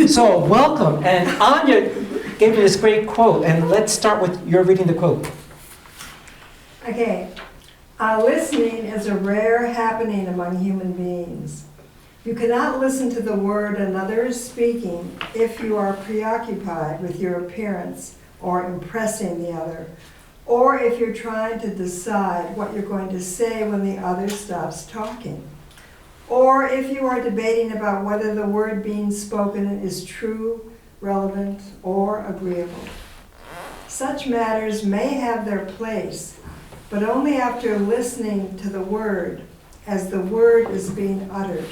So, welcome. And Anya gave me this great quote, and let's start with your reading the quote. Okay. Listening is a rare happening among human beings. You cannot listen to the word another is speaking if you are preoccupied with your appearance or impressing the other, or if you're trying to decide what you're going to say when the other stops talking, or if you are debating about whether the word being spoken is true, relevant, or agreeable. Such matters may have their place, but only after listening to the word as the word is being uttered.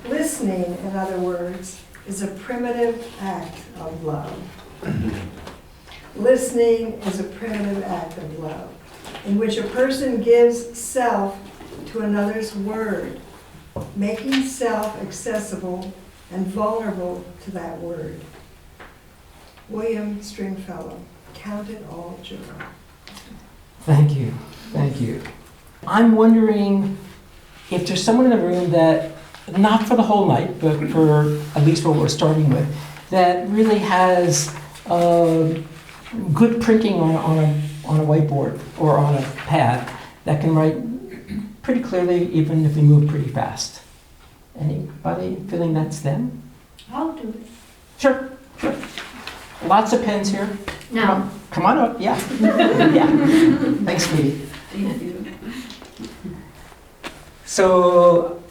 Listening, in other words, is a primitive act of love. Listening is a primitive act of love, in which a person gives self to another's word, making self accessible and vulnerable to that word. William Stringfellow, count it all joy. Thank you. Thank you. I'm wondering if there's someone in the room that, not for the whole night, but for at least what we're starting with, that really has good printing on a whiteboard or on a pad that can write pretty clearly even if we move pretty fast. Anybody feeling that's them? I'll do it. Sure. Lots of pens here. No. Come on up, yeah. Yeah. Thanks, sweetie. Thank you. So,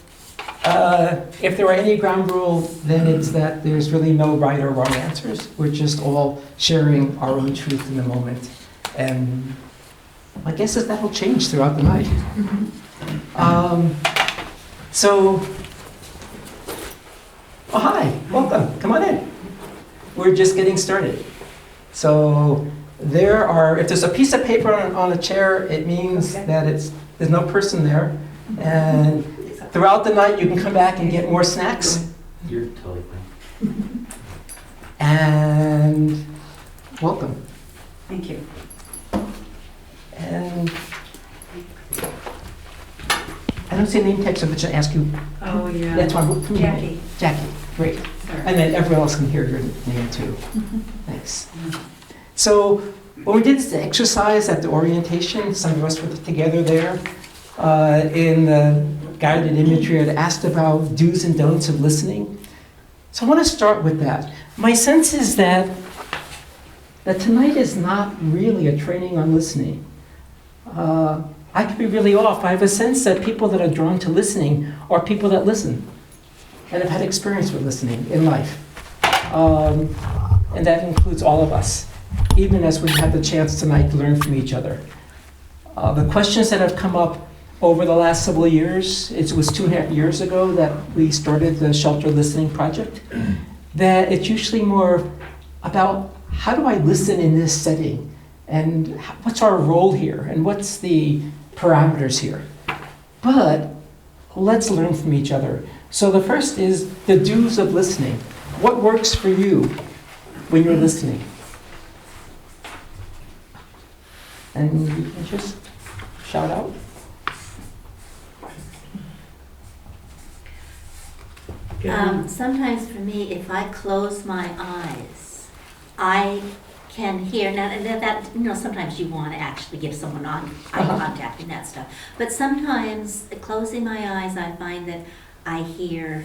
if there were any ground rule, then it's that there's really no right or wrong answers. We're just all sharing our own truth in the moment. And my guess is that will change throughout the night. Oh, hi, welcome, come on in. We're just getting started. So if there's a piece of paper on a chair, it means that there's no person there. And throughout the night, you can come back and get more snacks. You're totally fine. And welcome. Thank you. And I don't see a name tag, so I'm going to ask you. Oh, yeah. That's why. Jackie. Jackie, great. Sorry. And then everyone else can hear your name too. Thanks. So when we did this exercise at the orientation, some of us were together there in the guided imagery. I'd asked about do's and don'ts of listening. So I want to start with that. My sense is that tonight is not really a training on listening. I could be really off. I have a sense that people that are drawn to listening are people that listen and have had experience with listening in life. And that includes all of us, even as we've had the chance tonight to learn from each other. The questions that have come up over the last several years, it was 2.5 years ago that we started the Shelter Listening Project, that it's usually more about how do I listen in this setting? And what's our role here? And what's the parameters here? But let's learn from each other. So the first is the do's of listening. What works for you when you're listening? And you can just shout out. Sometimes for me, if I close my eyes, I can hear. Now, sometimes you want to actually give someone eye contact and that stuff. But sometimes closing my eyes, I find that I hear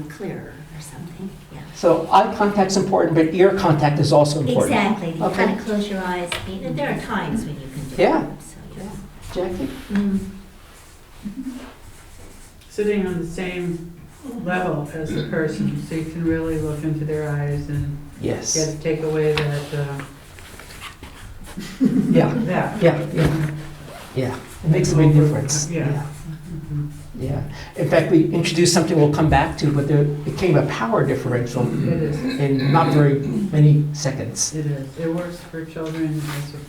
clearer or something. Yeah. So eye contact's important, but ear contact is also important. Exactly. You Okay. kind of close your eyes. I mean, there are times when you can do Yeah. that. So, yes. Jackie? Sitting on the same level as the person, so you can really look into their eyes and Yes. get to take away that, Yeah. that. Yeah. It makes a big difference. Yeah. Yeah. In fact, we introduced something we'll come back to, but there became a power differential It is, in not very many seconds. it is. It works for children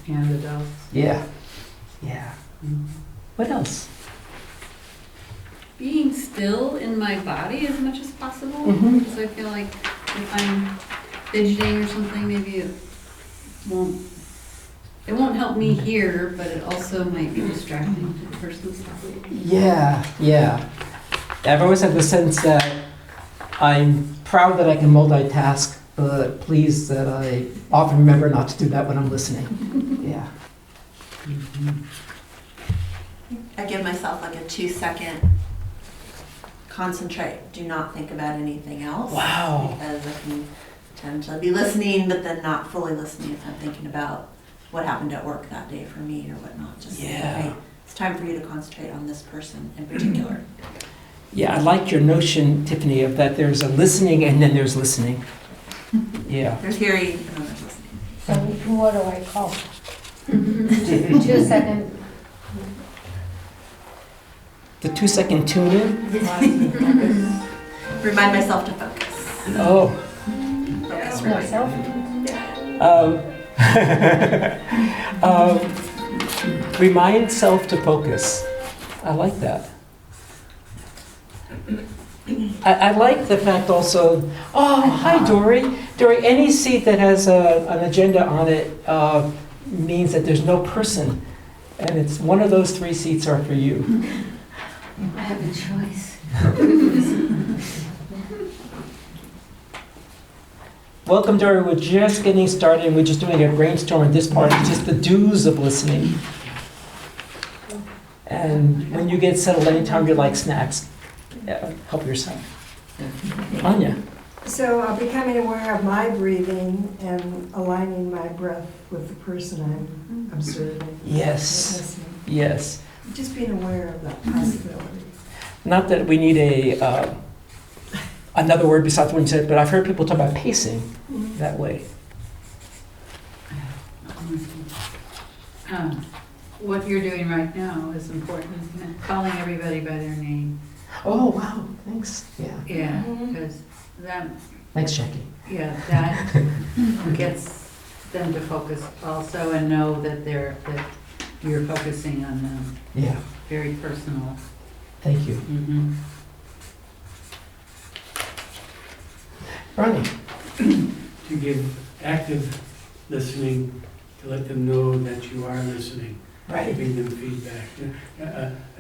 and adults. Yeah. Yeah. What else? Being still in my body as much as possible, Mhm. because I feel like if I'm fidgeting or something, maybe won't it won't help me hear, but it also might be distracting to the person who's talking. Yeah. I've always had the sense that I'm proud that I can multitask, but pleased that I often remember not to do that when I'm listening. Yeah. I give myself like a 2-second concentrate, do not think about anything else. Wow. Because I can tend to be listening, but then not fully listening if I'm thinking about what happened at work that day for me or whatnot. Just say, Yeah. hey, it's time for you to concentrate on this person in particular. Yeah, I like your notion, Tiffany, of that there's a listening and then there's listening. Yeah. There's hearing and then there's listening. So what do I call? 2 second. The 2-second tune in? Remind myself to focus. Oh. Focus No, really. self. Remind self to focus. I like that. I like the fact also, oh, hi Dory. Dory, any seat that has an agenda on it means that there's no person. And it's one of those 3 seats are for you. I have a choice. Welcome, Dory. We're just getting started. We're just doing a brainstorm at this part. It's just the do's of listening. And when you get settled, anytime you like snacks, help yourself. Anya. So becoming aware of my breathing and aligning my breath with the person I'm observing. Yes. Listening. Yes. Just being aware of that possibility. Not that we need another word besides what you said, but I've heard people talk about pacing that way. What you're doing right now is important, calling everybody by their name. Oh, wow. Thanks. Yeah. Yeah, because that, Thanks, Jackie. yeah, that gets them to focus also and know that that you're focusing on them. Yeah. Very personal. Thank you. Mm-hmm. Ronnie. To give active listening, to let them know that you are listening, Right. giving them feedback.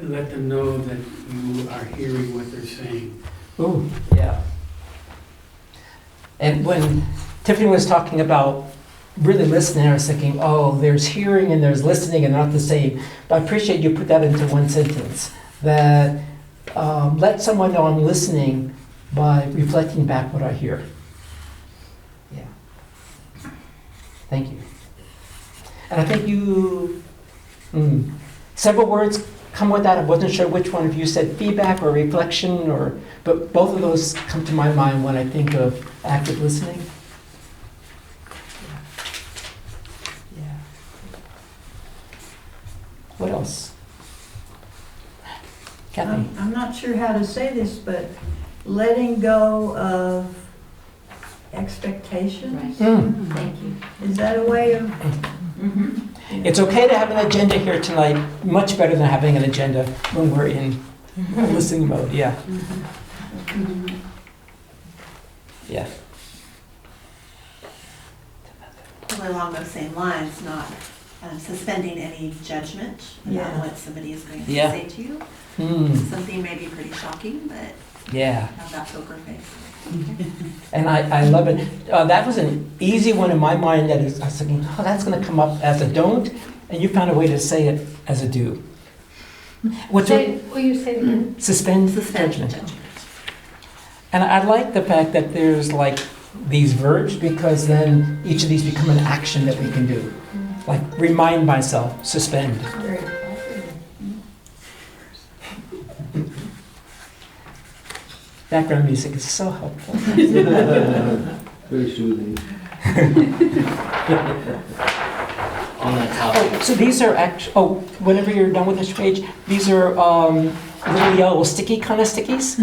Let them know that you are hearing what they're saying. Ooh, yeah. And when Tiffany was talking about really listening, I was thinking, oh, there's hearing and there's listening and not the same. But I appreciate you put that into one sentence. That let someone know I'm listening by reflecting back what I hear. Yeah. Thank you. And I think you, several words come with that. I wasn't sure which one of you said feedback or reflection, but both of those come to my mind when I think of active listening. Yeah. What else? Kathy? I'm not sure how to say this, but letting go of expectations. Thank you. Is that a way of? It's okay to have an agenda here tonight, much better than having an agenda when we're in listening mode, yeah. Yeah. Probably along those same lines, not suspending any judgment about Yeah. what somebody is going to Yeah. say to you. Something may be pretty shocking, but Yeah. have that poker face. And I love it. That was an easy one in my mind that is, I was thinking, oh, that's going to come up as a don't, and you found a way to say it as a do. What's Will you say it again? Suspend Suspend judgment. judgment. And I like the fact that there's like these verbs because then each of these become an action that we can do. Like remind myself, suspend. Very positive. Background music is so helpful. Very soothing. On that topic, Oh, so these are whenever you're done with this page, these are little yellow sticky kind of stickies,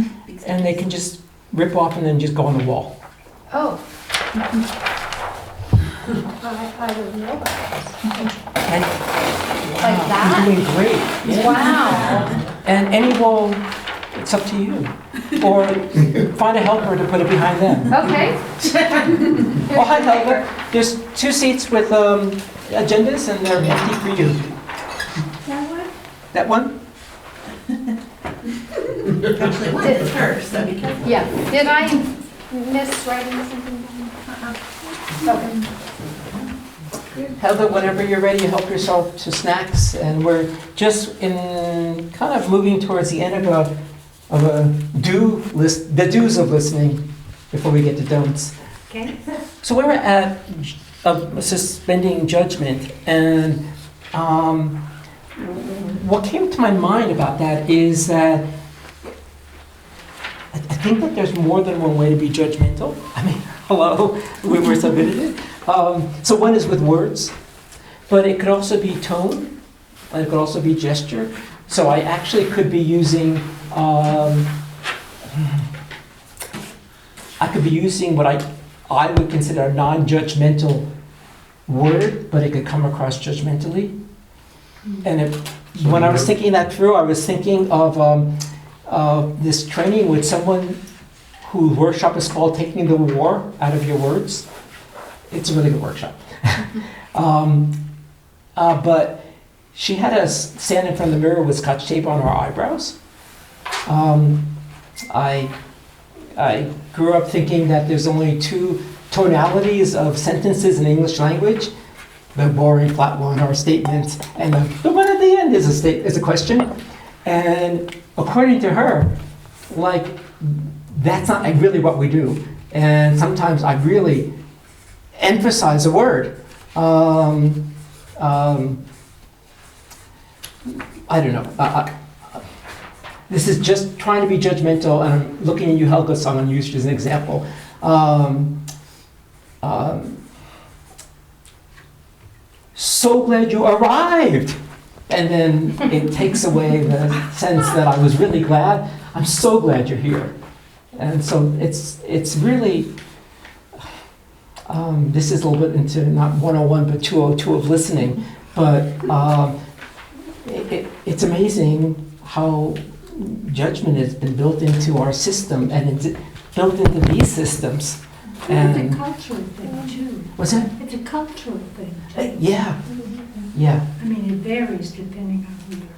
and they can just rip off and then just go on the wall. Oh. I don't know about And Like that? you're doing great. this. Wow. And any wall, it's up to you. Or find a helper to put it behind them. Okay. Oh, hi, helper. There's 2 seats with agendas, and they're empty for you. That one? That one? Actually, what is first, so be careful. Yeah, did I miss writing something? Okay. Heather, whenever you're ready, help yourself to snacks, and we're just in kind of moving towards the end of a do list, the do's of listening, before we get to don'ts. Okay. So we were at suspending judgment, and what came to my mind about that is that I think that there's more than one way to be judgmental. I mean, hello, we were submitted it. So one is with words, but it could also be tone, and it could also be gesture. So I actually could be using, I could be using what I would consider a non-judgmental word, but it could come across judgmentally. And when I was thinking that through, I was thinking of this training with someone whose workshop is called Taking the War Out of Your Words. It's a really good workshop. But she had us stand in front of the mirror with Scotch tape on our eyebrows. I grew up thinking that there's only two tonalities of sentences in the English language: the boring flat one or statement, and the one at the end is a question. And according to her, like, that's not really what we do. And sometimes I really emphasize a word. I don't know. This is just trying to be judgmental, and I'm looking at you, Helga, so I'm going to use you as an example. So glad you arrived! And then it takes away the sense that I was really glad. I'm so glad you're here. And so it's really, this is a little bit into not 101 but 202 of listening, but it's amazing how judgment has been built into our system, and it's built into these systems. It's And a cultural thing too. what's that? It's a cultural thing too. Yeah, yeah. I mean, it varies depending on who you're.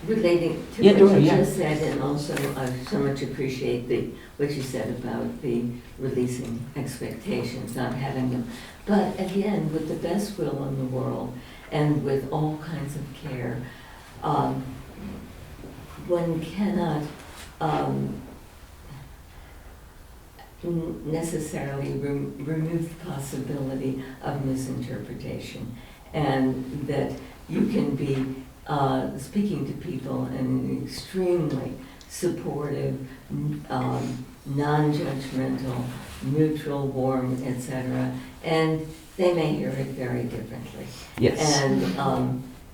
Relating to Yeah, what Dora, you yeah. just said, and also I so much appreciate what you said about the releasing expectations, not having them. But again, with the best will in the world and with all kinds of care, one cannot necessarily remove the possibility of misinterpretation, and that you can be speaking to people in an extremely supportive, non-judgmental, neutral, warm, etc., and they may hear it very differently. Yes.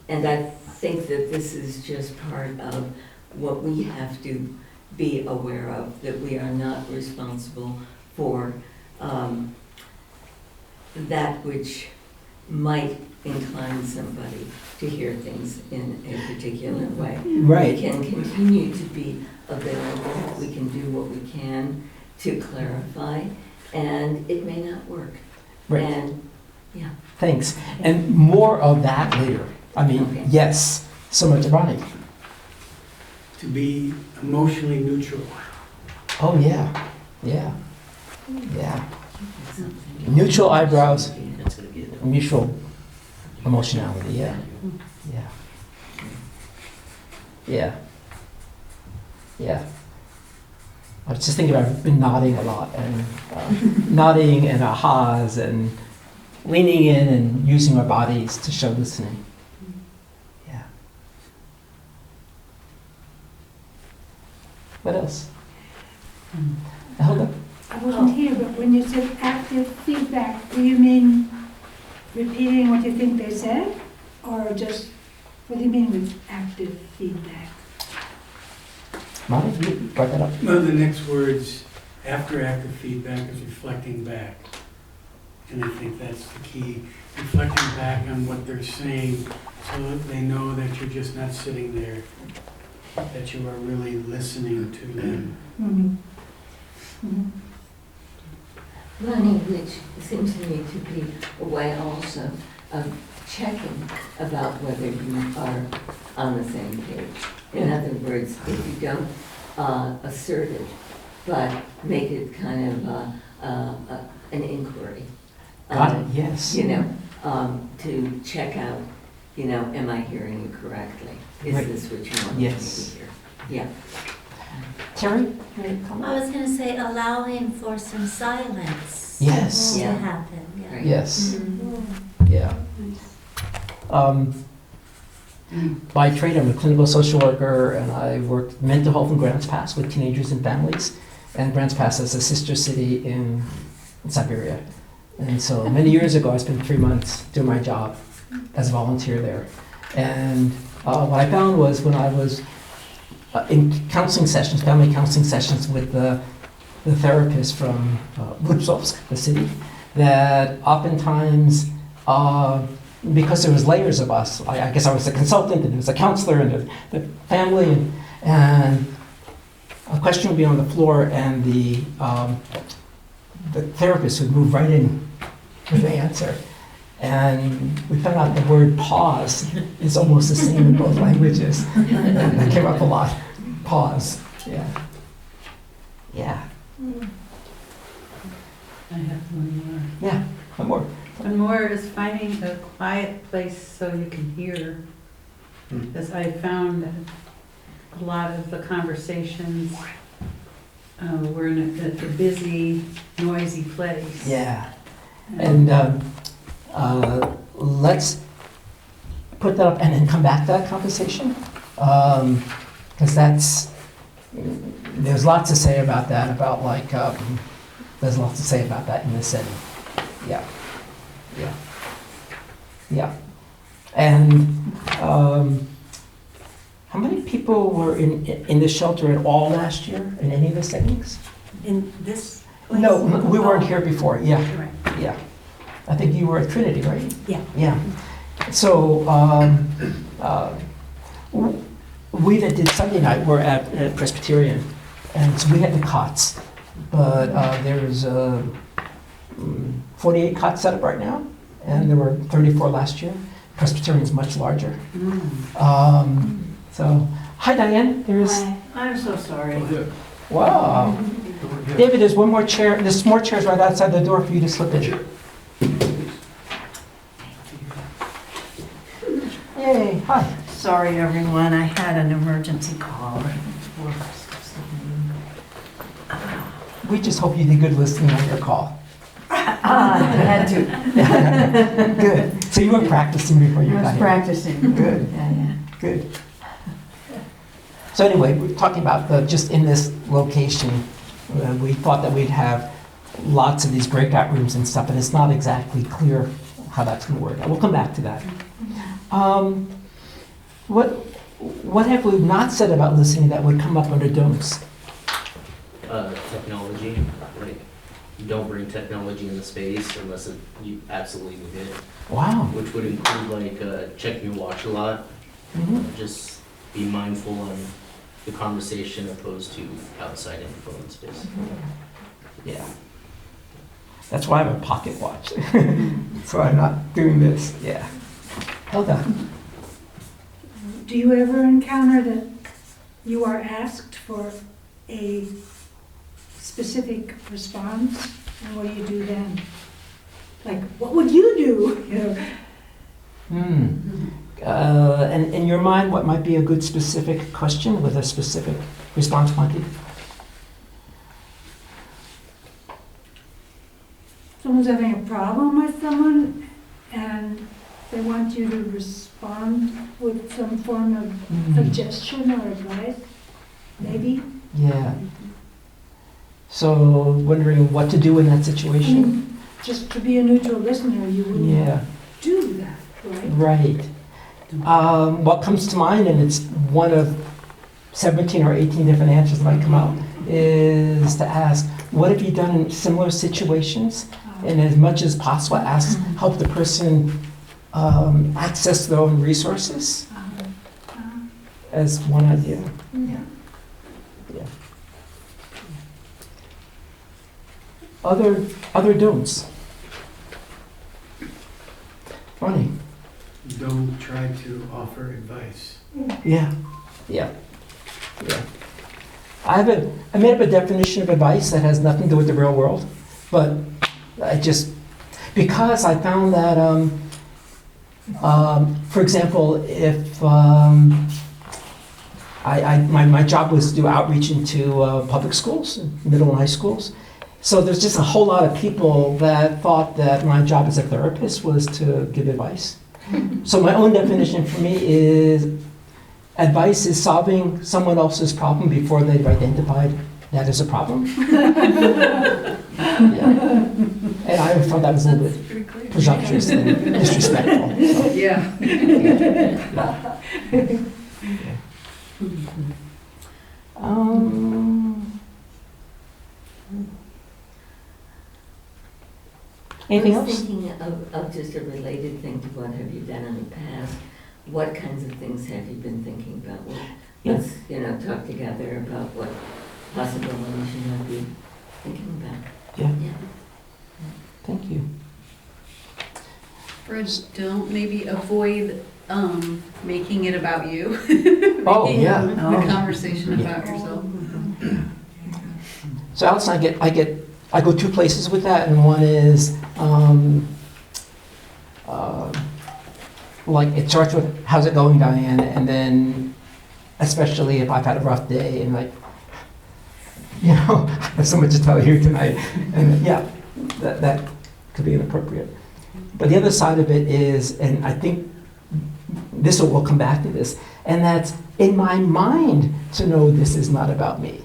And I think that this is just part of what we have to be aware of, that we are not responsible for that which might incline somebody to hear things in a particular way. Right. We can continue to be available, we can do what we can to clarify, and it may not work. Right. And, yeah. Thanks. And more of that later. I mean, Okay. yes, so much Ronnie. To be emotionally neutral. Oh, yeah, yeah, yeah. Neutral eyebrows, mutual emotionality, yeah, yeah. Yeah, yeah. I was just thinking about, I've been nodding a lot, and nodding and ahas and leaning in and using our bodies to show listening. Yeah. What else? Helga? I wasn't here, but when you said active feedback, do you mean repeating what you think they said? Or just, what do you mean with active feedback? Monty, you brought that up. One of the next words after active feedback is reflecting back. And I think that's the key, reflecting back on what they're saying so that they know that you're just not sitting there, that you are really listening to them. Mm-hmm. Mm-hmm. Learning, which seems to me to be a way also of checking about whether you are on the same page. In other words, if you don't assert it, but make it kind of an inquiry. Got it, yes. You know, to check out, you know, am I hearing you correctly? Is Right. this what you want Yes. me to hear? Yeah. Terry, any comment? I was gonna say allowing for some silence. Yes. To Yeah. happen, yeah. Right. Yes, Mhm. yeah. By trade, I'm a clinical social worker, and I worked mental health in Grants Pass with teenagers and families. And Grants Pass is a sister city in Siberia. And so many years ago, I spent 3 months doing my job as a volunteer there. And what I found was when I was in counseling sessions, family counseling sessions with the therapist from Lipsovsk, the city, that oftentimes, because there was layers of us, I guess I was a consultant and there was a counselor and the family, and a question would be on the floor, and the therapist would move right in with the answer. And we found out the word pause is almost the same in both languages. That came up a lot. Pause. Yeah. Yeah. I have one more. Yeah. One more. One more is finding a quiet place so you can hear. Because I found that a lot of the conversations were in a busy, noisy place. Yeah. And let's put that up and then come back to that conversation. Because there's lots to say about that, about like, there's lots to say about that in this setting. Yeah. Yeah. Yeah. And how many people were in the shelter at all last year in any of the settings? In this place? No, we weren't here before. Yeah. Right. Yeah. I think you were at Trinity, right? Yeah. Yeah. So we that did Sunday night were at Presbyterian, and so we had the cots, but there's 48 cots set up right now, and there were 34 last year. Presbyterian's much larger. So, hi Diane. I'm so sorry. Wow. David, there's one more chair. There's more chairs right outside the door for you to slip in. Yay, hi. Sorry, everyone, I had an emergency call. We just hope you did good listening on your call. I had to. Good. So you were practicing before you I got was here. practicing. Good. Yeah. Good. So anyway, we're talking about just in this location, we thought that we'd have lots of these breakout rooms and stuff, and it's not exactly clear how that's going to work. We'll come back to that. What have we not said about listening that would come up under don'ts? Technology, like, you don't bring technology in the space unless you absolutely need it. Wow. Which would include like checking your watch a lot. Mhm. Just be mindful on the conversation opposed to outside influence space. Yeah. That's why I have a pocket watch. So I'm not doing this. Yeah. Helga. Do you ever encounter that you are asked for a specific response, and what do you do then? Like, what would you do? You know? And in your mind, what might be a good specific question with a specific response wanted? Someone's having a problem with someone, and they want you to respond with some form of suggestion or advice, maybe? Yeah. So wondering what to do in that I situation? mean, just to be a neutral listener, you wouldn't Yeah. do that, right? Right. What comes to mind, and it's one of 17 or 18 different answers that might come out, is to ask, what have you done in similar situations? And as much as possible, ask, help the person access their own resources as one idea. Yeah. Yeah. Other don'ts. Ronnie. Don't try to offer advice. Yeah, yeah, yeah. I made up a definition of advice that has nothing to do with the real world, but because I found that, for example, if my job was to do outreach into public schools, middle and high schools, so there's just a whole lot of people that thought that my job as a therapist was to give advice. So my own definition for me is advice is solving someone else's problem before they've identified that as a problem. Yeah. And I thought that was a little bit presumptuous and disrespectful. So. Yeah. Anything I was else? thinking of just a related thing to what have you done in the past? What kinds of things have you been thinking about? Well, let's, talk together about what possibilities you might be thinking about. Yeah. Yeah. Thank you. Or don't maybe avoid making it about you. Oh, Making yeah. The conversation about yourself. So Alex and I go two places with that, and one is like it starts with how's it going, Diane, and then especially if I've had a rough day and I have so much to tell you tonight, and yeah, that could be inappropriate. But the other side of it is, and I think we'll come back to this, and that's in my mind to know this is not about me.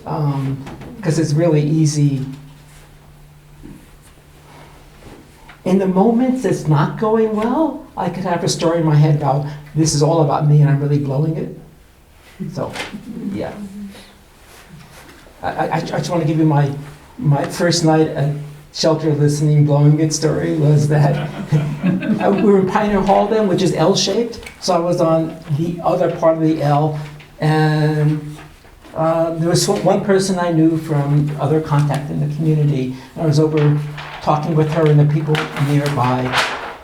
Because it's really easy. In the moments it's not going well, I could have a story in my head about this is all about me and I'm really blowing it. So, yeah. I just want to give you my first night at shelter listening, blowing it story was that we were in Pioneer Hall then, which is L-shaped. So I was on the other part of the L, and there was one person I knew from other contact in the community. I was over talking with her and the people nearby.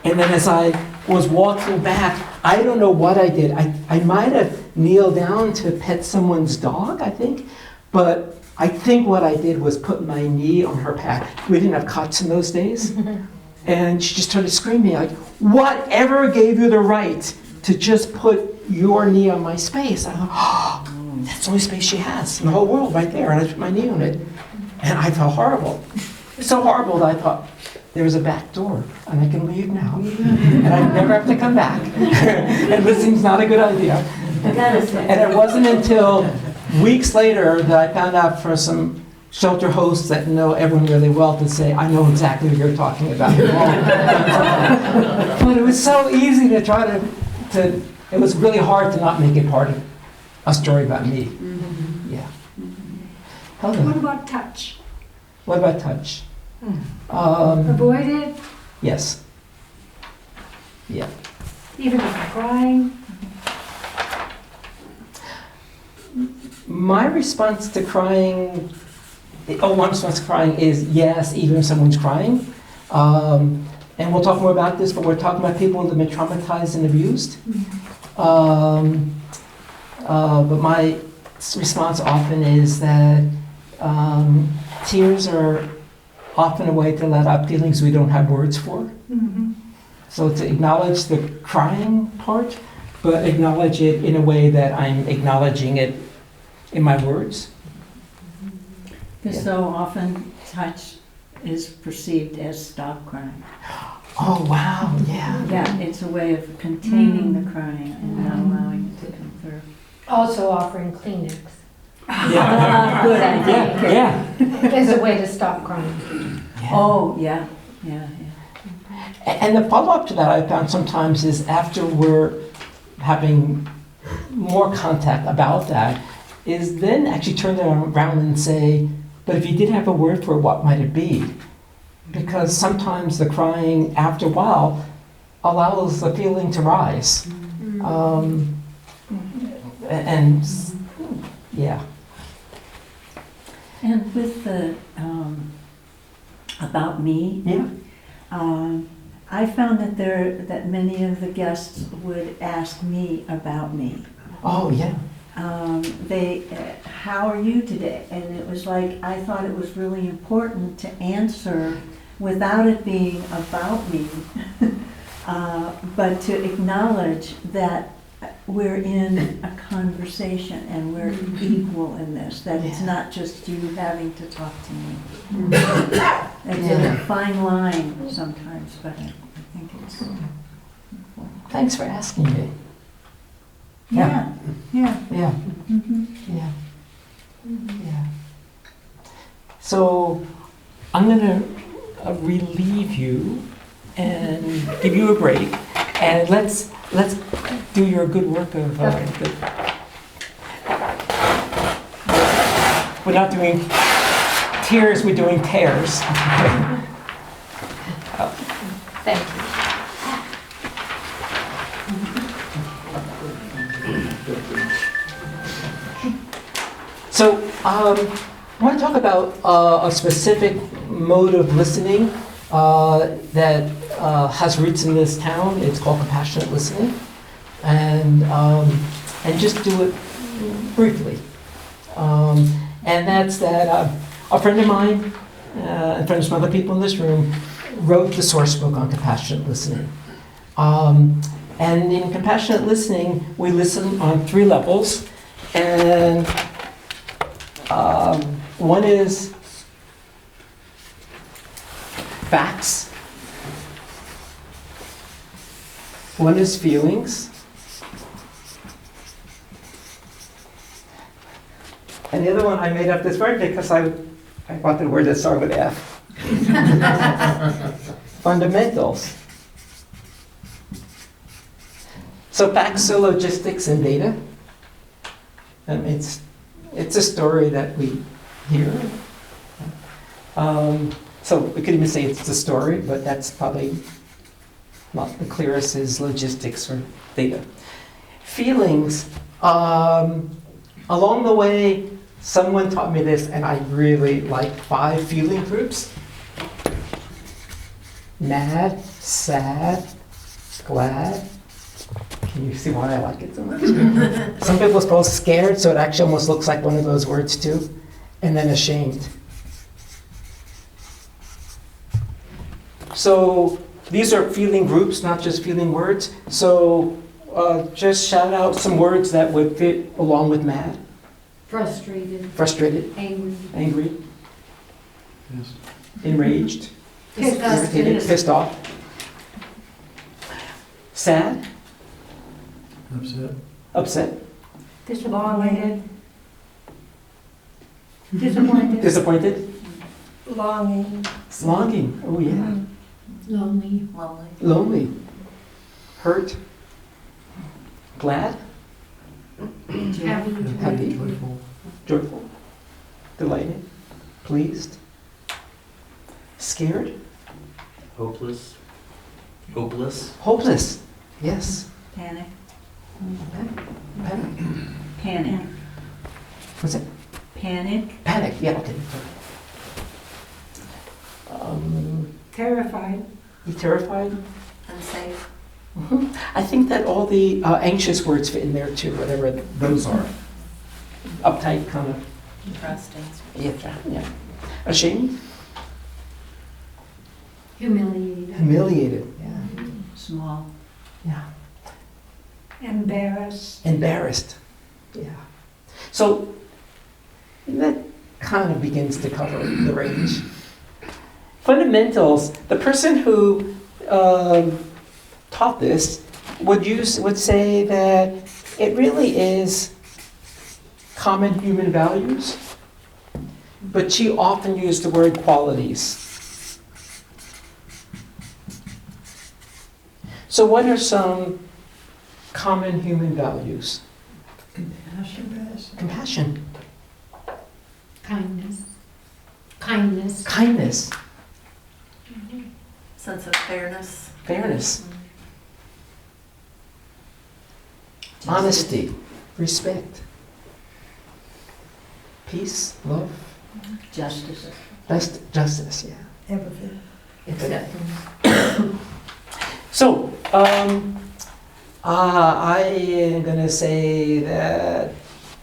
And then as I was walking back, I don't know what I did. I might have kneeled down to pet someone's dog, I think. But I think what I did was put my knee on her back. We didn't have cots in those days. And she just started screaming like, whatever gave you the right to just put your knee on my space? I thought, oh, that's the only space she has in the whole world right there. And I put my knee on it. And I felt horrible. So horrible that I thought, there's a back door and I can leave now. And I never have to come back. And listening's not a good idea. And it wasn't until weeks later that I found out from some shelter hosts that know everyone really well to say, I know exactly what you're talking about. But it was so easy to try to, it was really hard to not make it part of a story about me. Yeah. Helga. What about touch? What about touch? Avoid it, Yes. Yeah. even if you're crying. My response to crying, my response to crying is yes, even if someone's crying. And we'll talk more about this, but we're talking about people that have been traumatized and abused. But my response often is that tears are often a way to let out feelings we don't have words for. So to acknowledge the crying part, but acknowledge it in a way that I'm acknowledging it in my words. Because so often touch is perceived as stop crying. Oh, wow, yeah. Yeah, it's a way of containing the crying and not allowing it to come through. Also offering Kleenex Yeah. Good idea. Yeah. is a way to stop crying. Oh, yeah, yeah, And the follow-up to that I found sometimes is after we're having more contact about that, is then actually turn it around and say, but if you did have a word for it, what might it be? Because sometimes the crying, after a while, allows the feeling to rise. And yeah. And with the about me, Yeah. I found that many of the guests would ask me about me. Oh, yeah. How are you today? And it was like, I thought it was really important to answer without it being about me, but to acknowledge that we're in a conversation and we're equal in this, that it's not just you having to talk to me. It's a fine line sometimes, but I think it's important. Thanks for asking me. Yeah. Yeah. Mhm. Yeah. Yeah. So I'm going to relieve you and give you a break, and let's do your good work of. We're not doing tears. We're doing tears. Thank you. So I want to talk about a specific mode of listening that has roots in this town. It's called compassionate listening, and just do it briefly. And that's that a friend of mine, and friends from other people in this room, wrote the source book on compassionate listening. And in compassionate listening, we listen on 3 levels, and one is facts, one is feelings, and the other one I made up this word because I wanted a word that started with F. Fundamentals. So facts are logistics and data. It's a story that we hear. So we could even say it's the story, but that's probably not the clearest is logistics or data. Feelings. Along the way, someone taught me this, and I really like 5 feeling groups. Mad, sad, glad. Can you see why I like it so much? Some people spell scared, so it actually almost looks like one of those words too. And then ashamed. So these are feeling groups, not just feeling words. So just shout out some words that would fit along with mad. Frustrated. Frustrated. Angry. Angry. Yes. Enraged. Irritated. Pissed off. Sad. Upset. Upset. Disappointed. Disappointed. Disappointed. Longing. Longing. Oh yeah. Lonely. Lonely. Lonely. Hurt. Glad. Happy. Happy. Joyful. Joyful. Delighted. Pleased. Scared. Hopeless. Hopeless. Hopeless. Yes. Panic. Panic. Panic. What's it? Panic. Panic. Yeah. Okay. Terrified. You terrified? Unsafe. I think that all the anxious words fit in there too, whatever those are. Uptight, kind of. Trusting. Yeah. Ashamed? Humiliated. Humiliated. Yeah. Small. Yeah. Embarrassed. Embarrassed. Yeah. So that kind of begins to cover the range. Fundamentals, the person who taught this would say that it really is common human values, but she often used the word qualities. So what are some common human values? Compassion. Kindness. Kindness. Kindness. Sense of fairness. Fairness. Honesty. Respect. Peace. Love. Justice. Justice, yeah. Empathy. Acceptance. So, I am gonna say that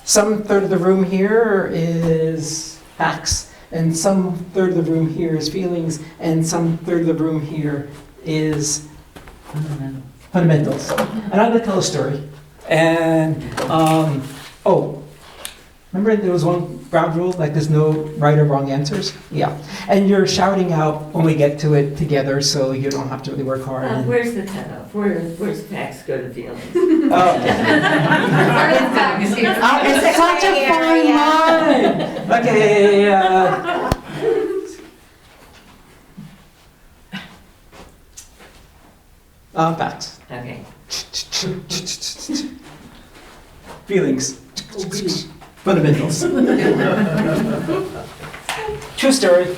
some third of the room here is facts, and some third of the room here is feelings, and some third of the room here is fundamentals. And I'm gonna tell a story. And, remember there was one ground rule, like there's no right or wrong answers? Yeah. And you're shouting out when we get to it together, so you don't have to really work hard. And- Where's the cutoff? Where's facts go to feelings? It's such a fine line. Okay, facts. Okay. Feelings. Fundamentals. True story.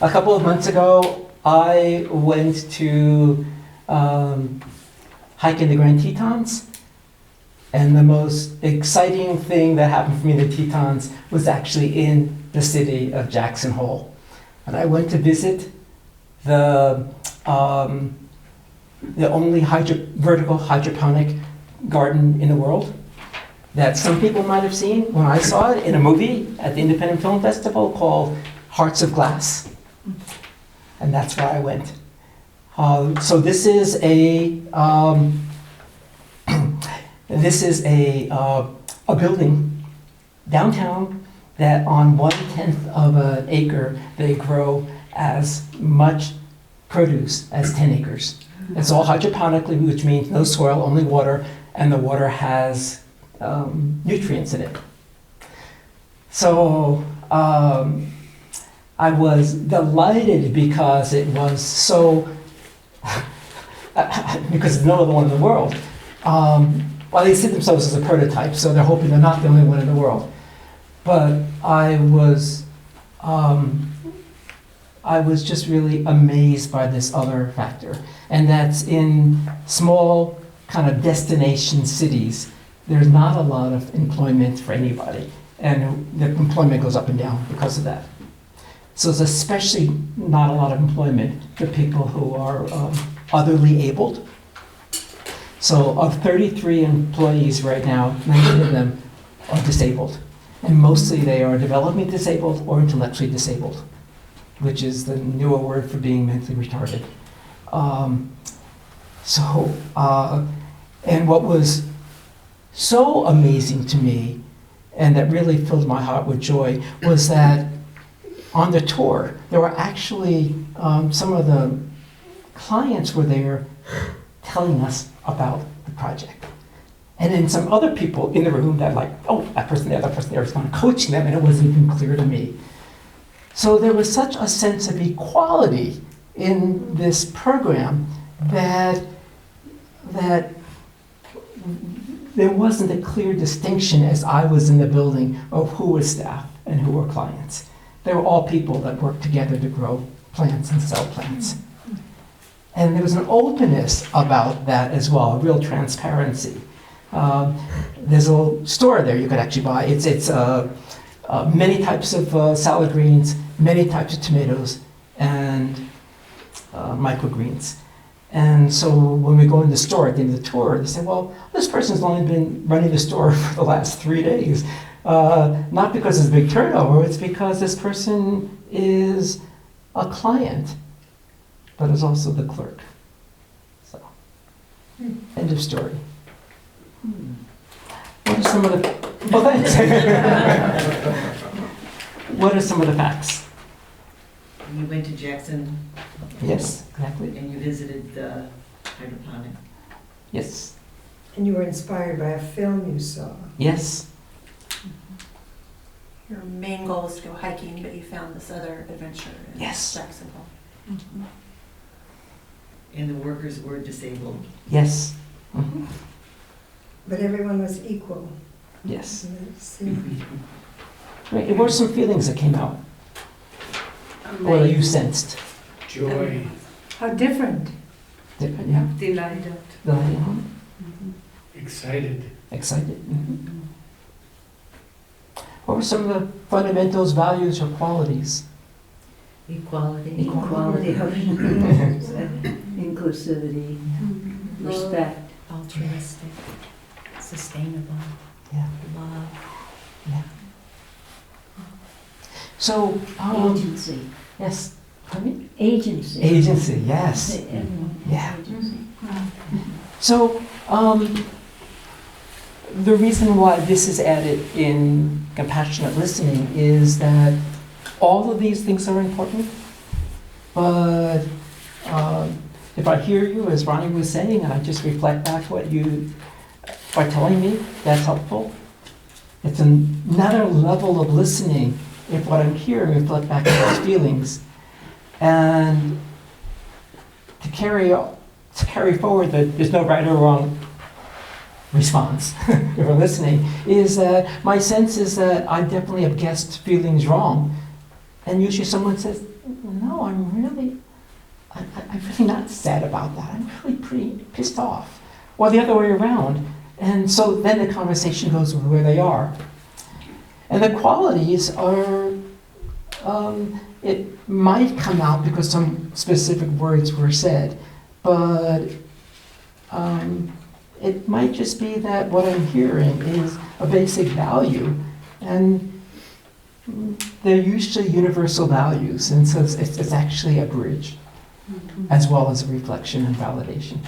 A couple of months ago, I went to hike in the Grand Tetons, and the most exciting thing that happened for me in the Tetons was actually in the city of Jackson Hole. And I went to visit the only vertical hydroponic garden in the world that some people might have seen when I saw it in a movie at the Independent Film Festival called Hearts of Glass. And that's where I went. So this is a a building downtown that on 1/10 of an acre they grow as much produce as 10 acres. It's all hydroponically, which means no soil, only water, and the water has nutrients in it. So I was delighted because it was so, because there's no other one in the world. Well, they see themselves as a prototype, so they're hoping they're not the only one in the world. But I was just really amazed by this other factor, and that's in small kind of destination cities, there's not a lot of employment for anybody, and the employment goes up and down because of that. So there's especially not a lot of employment for people who are otherly abled. So of 33 employees right now, 19 of them are disabled. And mostly they are developmentally disabled or intellectually disabled, which is the newer word for being mentally retarded. And what was so amazing to me, and that really filled my heart with joy, was that on the tour, there were actually some of the clients were there telling us about the project. And then some other people in the room that like, oh, that person there was kind of coaching them, and it wasn't even clear to me. So there was such a sense of equality in this program that there wasn't a clear distinction as I was in the building of who was staff and who were clients. They were all people that worked together to grow plants and sell plants. And there was an openness about that as well, a real transparency. There's a little store there you could actually buy. It's many types of salad greens, many types of tomatoes, and microgreens. And so when we go in the store at the end of the tour, they say, well, this person's only been running the store for the last 3 days. Not because it's a big turnover, it's because this person is a client, but is also the clerk. So, end of story. What are some of the, well, thanks. What are some of the facts? You went to Jackson. Yes, exactly. And you visited the hydroponic. Yes. And you were inspired by a film you saw. Yes. Your main goal was to go hiking, but you found this other adventure in Yes. Jacksonville. And the workers were disabled. Yes. Mm-hmm. But everyone was equal. Yes. See? Right. There were some feelings that came out, or that you sensed. Joy. How different. Different, yeah. Delighted. Excited. Excited. Mm-hmm. What were some of the fundamentals, values, or qualities? Equality. equality, inclusivity, respect. Altruistic, sustainable, Yeah. love. So, Agency, yes, pardon agency. me? Agency, yes. Everyone has Yeah. agency. So, the reason why this is added in compassionate listening is that all of these things are important, but if I hear you, as Ronnie was saying, and I just reflect back what you are telling me, that's helpful. It's another level of listening if what I'm hearing reflect back to those feelings. And to carry forward that there's no right or wrong response if we're listening, is that my sense is that I definitely have guessed feelings wrong. And usually someone says, no, I'm really not sad about that. I'm really pretty pissed off. Or the other way around. And so then the conversation goes where they are. And the qualities are, it might come out because some specific words were said, but it might just be that what I'm hearing is a basic value, and they're usually universal values, and so it's actually a bridge, as well as a reflection and validation.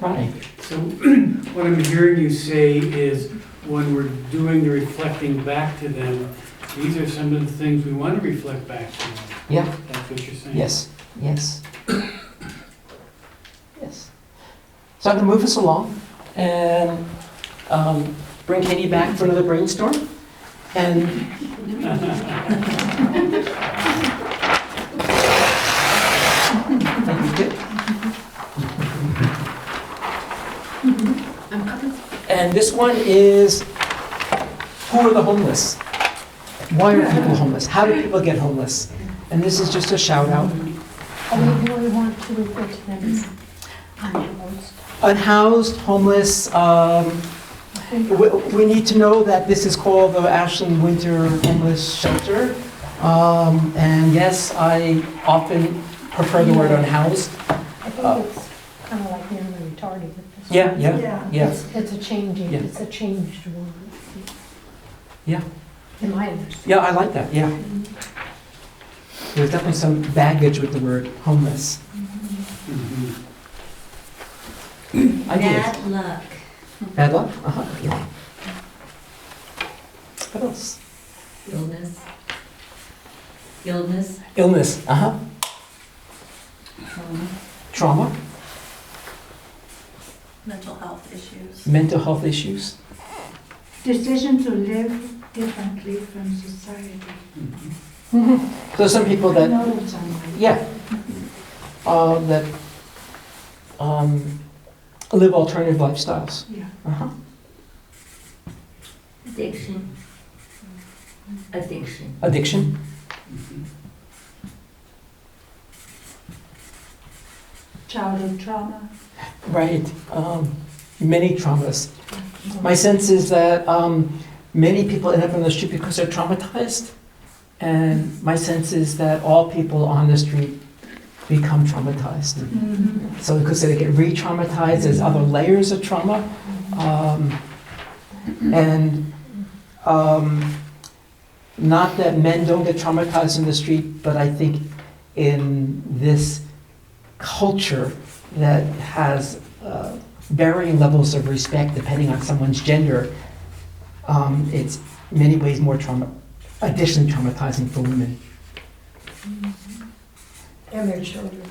Ronnie? So what I'm hearing you say is when we're doing the reflecting back to them, these are some of the things we want to reflect back to them. Yeah. That's what you're saying? Yes, yes. Yes. So I'm going to move us along and bring Katie back for another brainstorm. And thank you. And this one is, who are the homeless? Why are people homeless? How do people get homeless? And this is just a shout out. We really want to refer to them as unhoused. Unhoused, homeless. We need to know that this is called the Ashland Winter Shelter. And yes, I often prefer the word unhoused. I think it's kind of like mentally retarded with this. Yeah, yeah, Yeah. yeah. It's a changing, Yeah. it's a changed word. Yeah. In my understanding. Yeah, I like that, yeah. There's definitely some baggage with the word homeless. Ideas? Bad luck. Bad luck? Uh-huh. Yeah. What else? Illness. Illness. Illness, uh-huh. Trauma, Mental health issues. mental health issues. Decision to live differently from society. So some people I that, know it's unlike. yeah, that live alternative lifestyles. Yeah. Uh-huh. Addiction. Addiction. Addiction, Childhood trauma. right. Many traumas. My sense is that many people end up on the street because they're traumatized. And my sense is that all people on the street become traumatized. So because they get re-traumatized, there's other layers of trauma. Not that men don't get traumatized in the street, but I think in this culture that has varying levels of respect depending on someone's gender, it's in many ways more additionally traumatizing for women. And their children.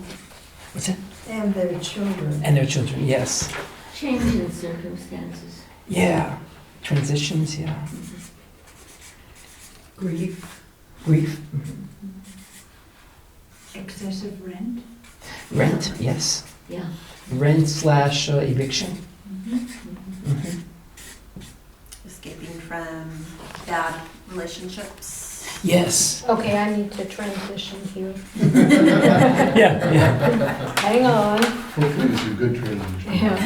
What's that? And their children. And their children, yes. Change in circumstances. Yeah. Transitions, yeah. Grief. Grief. Excessive rent. Rent, yes. Yeah. Rent / eviction. Mhm. Escaping from bad relationships. Yes. Okay, I need to transition here. Yeah, yeah. Hang on. Hopefully it's a good transition. Yeah.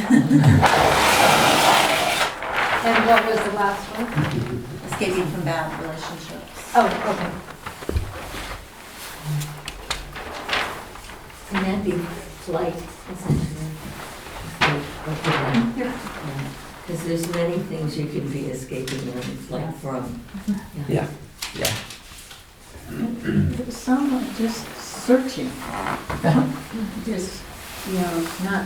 And what was the last one? Escaping from bad relationships. Oh, okay. Can that be flight, essentially? Because there's many things you can be escaping and flight from. Yeah, yeah. Some are just searching, just, not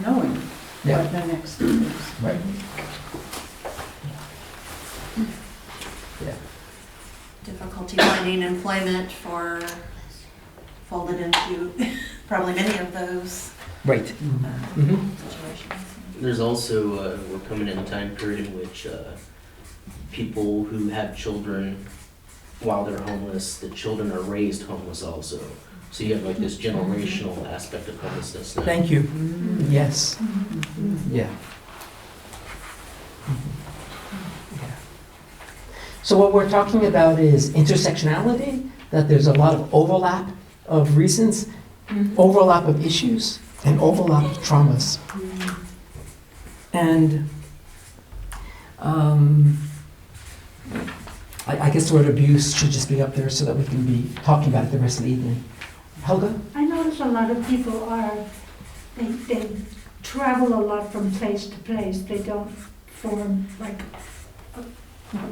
knowing Yeah. what the next step is. Right. Yeah. Difficulty finding employment for folded into probably many of those Right. Mhm. situations. There's also, we're coming in a time period in which people who have children while they're homeless, the children are raised homeless also. So you have like this generational aspect of homelessness now. Thank you. Yes. Yeah. Yeah. So what we're talking about is intersectionality, that there's a lot of overlap of reasons, overlap of issues, and overlap of traumas. And I guess the word abuse should just be up there so that we can be talking about it the rest of the evening. Helga? I notice a lot of people they travel a lot from place to place. They don't form like a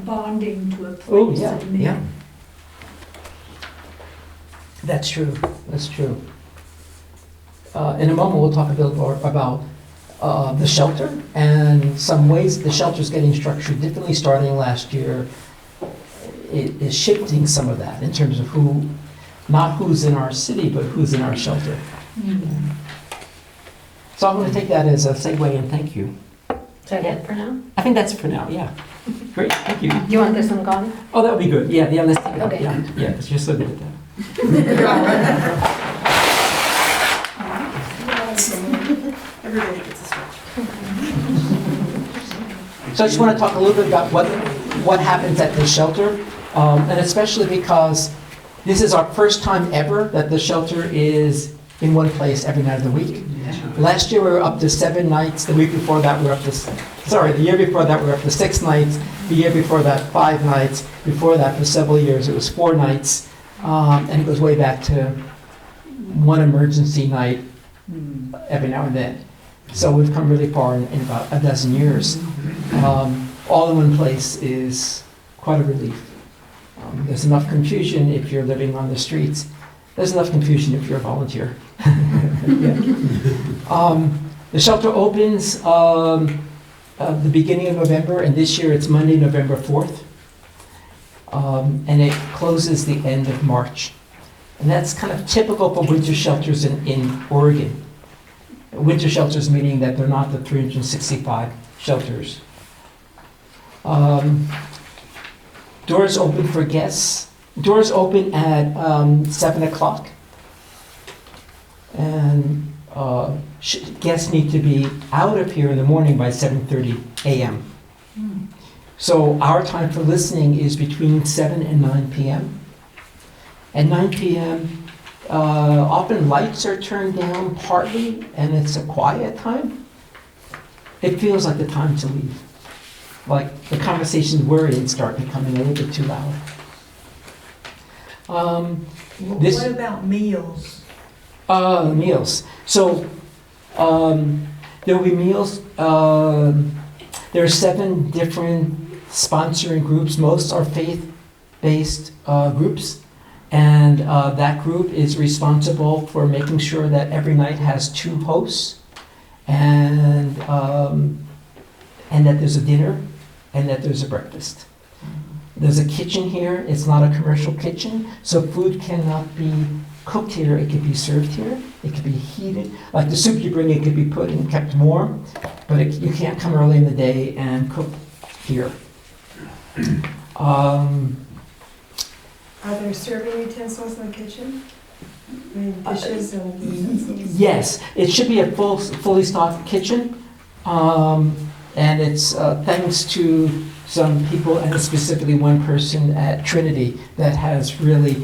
bonding to a place. Oh, yeah, that may- yeah. That's true, that's true. In a moment, we'll talk a bit more about the shelter and some ways the shelter's getting structured differently starting last year. It is shifting some of that in terms of who, not who's in our city, but who's in our shelter. So I'm going to take that as a segue and thank you. Is that it for now? I think that's it for now, yeah. Great, thank you. Do you want this one gone? Oh, that would be good, yeah, let's take it out, Okay. yeah, because you're so good at that. Everybody gets a switch. So I just want to talk a little bit about what happens at the shelter, and especially because this is our first time ever that the shelter is in one place every night of the week. Last year we were up to 7 nights, the week before that we were up to, the year before that we were up to 6 nights, the year before that 5 nights, before that for several years it was 4 nights, and it goes way back to 1 emergency night every now and then. So we've come really far in about a dozen years. All in one place is quite a relief. There's enough confusion if you're living on the streets. There's enough confusion if you're a volunteer. Yeah. The shelter opens the beginning of November, and this year it's Monday, November 4th. And it closes the end of March. And that's kind of typical for winter shelters in Oregon. Winter shelters meaning that they're not the 365 shelters. Doors open for guests. Doors open at 7 o'clock. And guests need to be out of here in the morning by 7:30 a.m. So our time for listening is between 7 and 9 p.m. At 9 p.m., often lights are turned down partly, and it's a quiet time. It feels like the time to leave. Like the conversations we're in start becoming a little bit too loud. What about meals? Meals. So there will be meals. There are 7 different sponsoring groups. Most are faith-based groups. And that group is responsible for making sure that every night has 2 hosts, and that there's a dinner, and that there's a breakfast. There's a kitchen here. It's not a commercial kitchen, so food cannot be cooked here. It can be served here. It can be heated. Like the soup you bring, it could be put and kept warm, but you can't come early in the day and cook here. Are there serving utensils in the kitchen? I mean, dishes and utensils? Yes, it should be a fully stocked kitchen, and it's thanks to some people, and specifically one person at Trinity that has really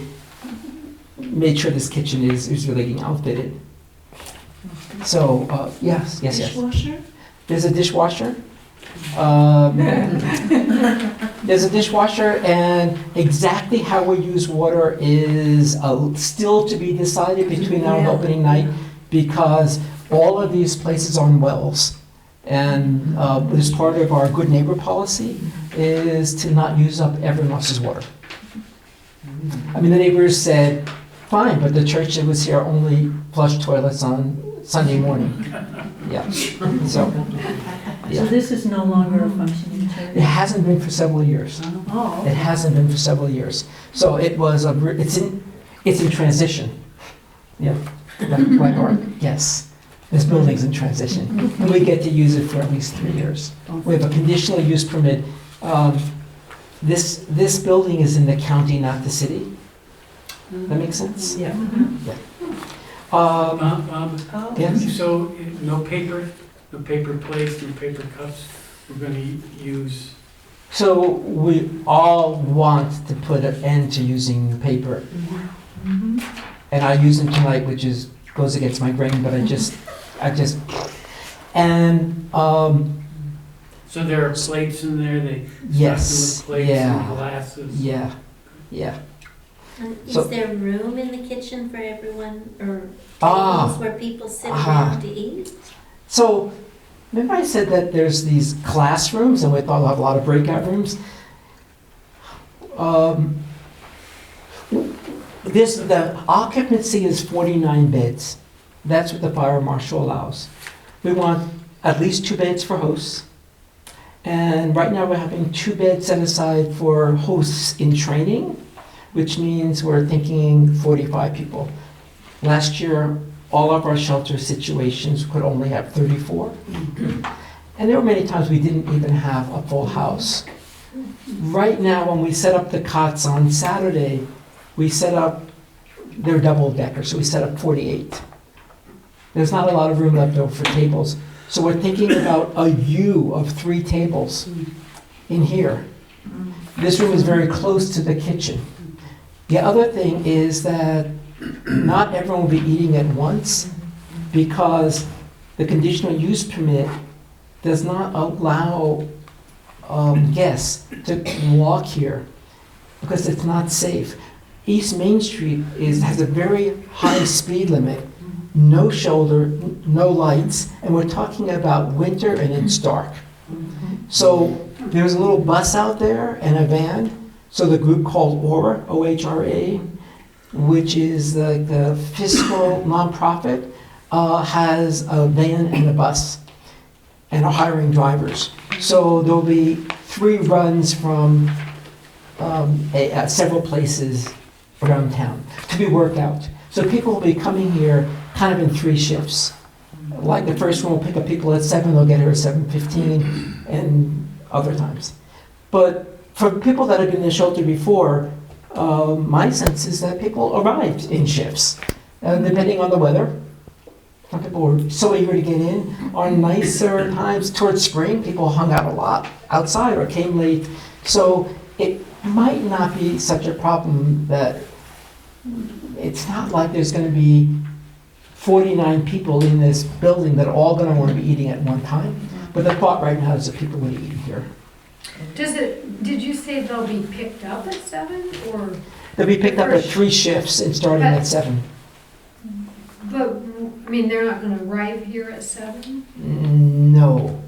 made sure this kitchen is really getting outfitted. So, yes. Dishwasher? There's a dishwasher. there's a dishwasher, and exactly how we use water is still to be decided between now and Yeah. opening night, because all of these places are on wells. And as part of our good neighbor policy is to not use up everyone else's water. I mean, the neighbors said, fine, but the church that was here only flushed toilets on Sunday morning. Yeah, so, So yeah. this is no longer a functioning church? It hasn't been for several years. Oh, It hasn't been for several years. So it was it's in transition. Yeah, like our, yes. This building's in transition. And we get to use it for at least 3 years. We have a conditional use permit. This building is in the county, not the city. That makes sense? yeah. Bob, Yes? so no paper plates, no paper cups, we're gonna use, So we all want to put an end to using paper. And I use them tonight, which goes against my grain, but and, so there are plates in there, they yes, stock them with plates and yeah, glasses. yeah. Is So- there room in the kitchen for everyone, or Ah, tables where people sit aha. around to eat? So, remember I said that there's these classrooms, and we thought we'll have a lot of breakout rooms? The occupancy is 49 beds. That's what the fire marshal allows. We want at least 2 beds for hosts. And right now we're having 2 beds set aside for hosts in training, which means we're thinking 45 people. Last year, all of our shelter situations could only have 34. And there were many times we didn't even have a full house. Right now, when we set up the cots on Saturday, they're double decker, so we set up 48. There's not a lot of room left over for tables. So we're thinking about a U of 3 tables in here. This room is very close to the kitchen. The other thing is that not everyone will be eating at once, because the conditional use permit does not allow guests to walk here, because it's not safe. East Main Street has a very high speed limit, no shoulder, no lights, and we're talking about winter and it's dark. So there's a little bus out there and a van. So the group called OHRA, OHRA, which is the fiscal nonprofit, has a van and a bus and are hiring drivers. So there'll be 3 runs from several places around town to be worked out. So people will be coming here kind of in 3 shifts. Like the first one will pick up people at 7, they'll get here at 7:15, and other times. But for people that have been in the shelter before, my sense is that people arrived in shifts, depending on the weather. Some people were so eager to get in. On nicer times towards spring, people hung out a lot outside or came late. So it might not be such a problem that it's not like there's going to be 49 people in this building that are all going to want to be eating at one time. But the thought right now is that people will eat here. Did you say they'll be picked up at 7 or? They'll be picked up at 3 shifts and starting at 7. But, I mean, they're not gonna arrive here at 7? No.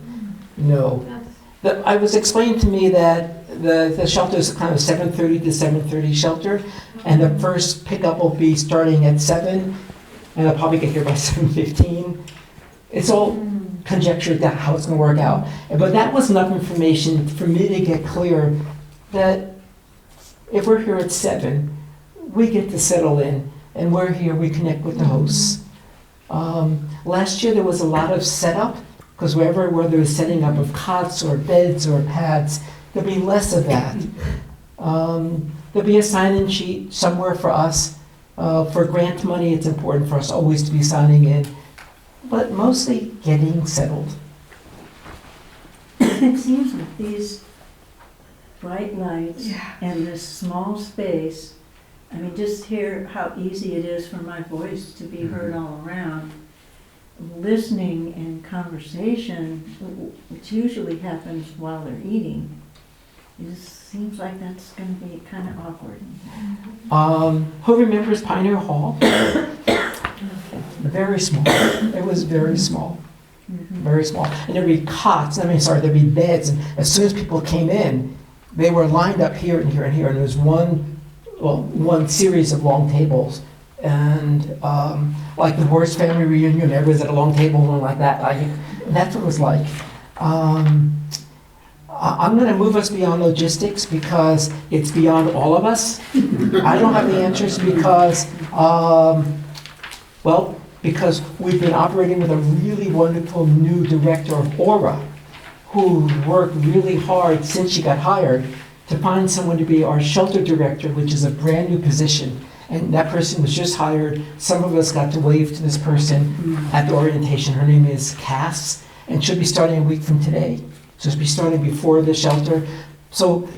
That's- I was explained to me that the shelter is kind of 7:30 to 7:30 shelter, and the first pickup will be starting at 7, and I'll probably get here by 7:15. It's all conjecture that how it's going to work out. But that was enough information for me to get clear that if we're here at 7, we get to settle in, and we're here, we connect with the hosts. Last year there was a lot of setup, because where there was setting up of cots or beds or pads, there'll be less of that. There'll be a sign-in sheet somewhere for us. For grant money, it's important for us always to be signing in, but mostly getting settled. It seems with these bright lights and this small space, I mean, just hear how easy it is for my voice to be heard all around. Listening and conversation, which usually happens while they're eating, seems like that's gonna be kind of awkward. Who remembers Pioneer Hall? Very small. It was very small. Very small. And there'd be cots, there'd be beds, and as soon as people came in, they were lined up here and here and here, and there was one series of long tables. And like the Morse family reunion, everyone's at a long table and like that. That's what it was like. I'm going to move us beyond logistics because it's beyond all of us. I don't have the answers because, because we've been operating with a really wonderful new director of Aura who worked really hard since she got hired to find someone to be our shelter director, which is a brand new position. And that person was just hired. Some of us got to wave to this person at the orientation. Her name is Cass, and she'll be starting a week from today. So she'll be starting before the shelter. So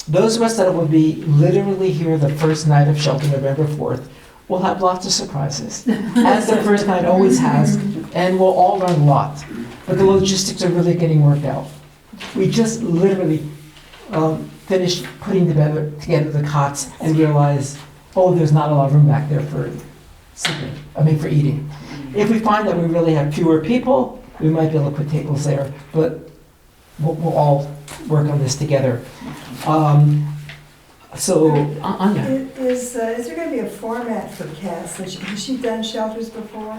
those of us that will be literally here the first night of shelter, November 4th, will have lots of surprises, as the first night always has, and we'll all learn a lot. But the logistics are really getting worked out. We just literally finished putting together the cots and realized, there's not a lot of room back there for sleeping, for eating. If we find that we really have fewer people, we might be able to put tables there, but we'll all work on this together. Anya. Is there going to be a format for Cass? Has she done shelters before?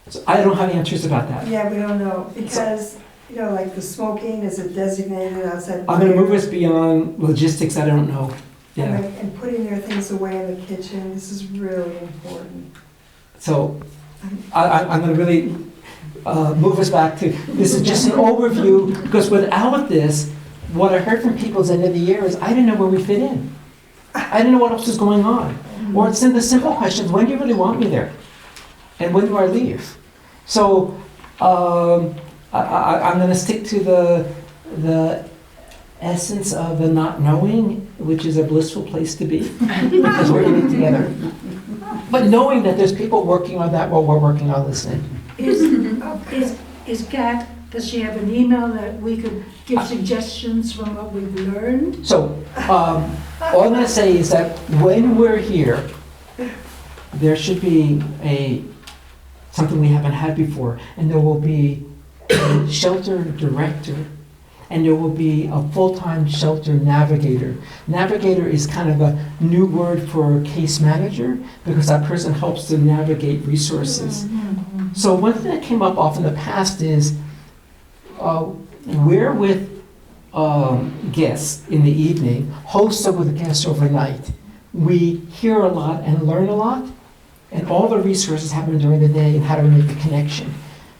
So I don't have answers about that. Yeah, we don't know, because, like the smoking, is it designated outside? I'm going to move us beyond logistics, I don't know. Yeah. And putting their things away in the kitchen, this is really important. So I'm going to really move us back to, this is just an overview, because without this, what I heard from people at the end of the year is, I didn't know where we fit in. I didn't know what else was going on. Or it's in the simple questions, when do you really want me there? And when do I leave? So I'm going to stick to the essence of the not knowing, which is a blissful place to be, because we're in it together. But knowing that there's people working on that while we're working on listening. Is Kat, does she have an email that we could give suggestions from what we've learned? So all I'm going to say is that when we're here, there should be something we haven't had before, and there will be a shelter director, and there will be a full-time shelter navigator. Navigator is kind of a new word for case manager, because that person helps to navigate resources. So one thing that came up often in the past is, we're with guests in the evening, hosts are with guests overnight. We hear a lot and learn a lot, and all the resources happen during the day, and how do we make the connection?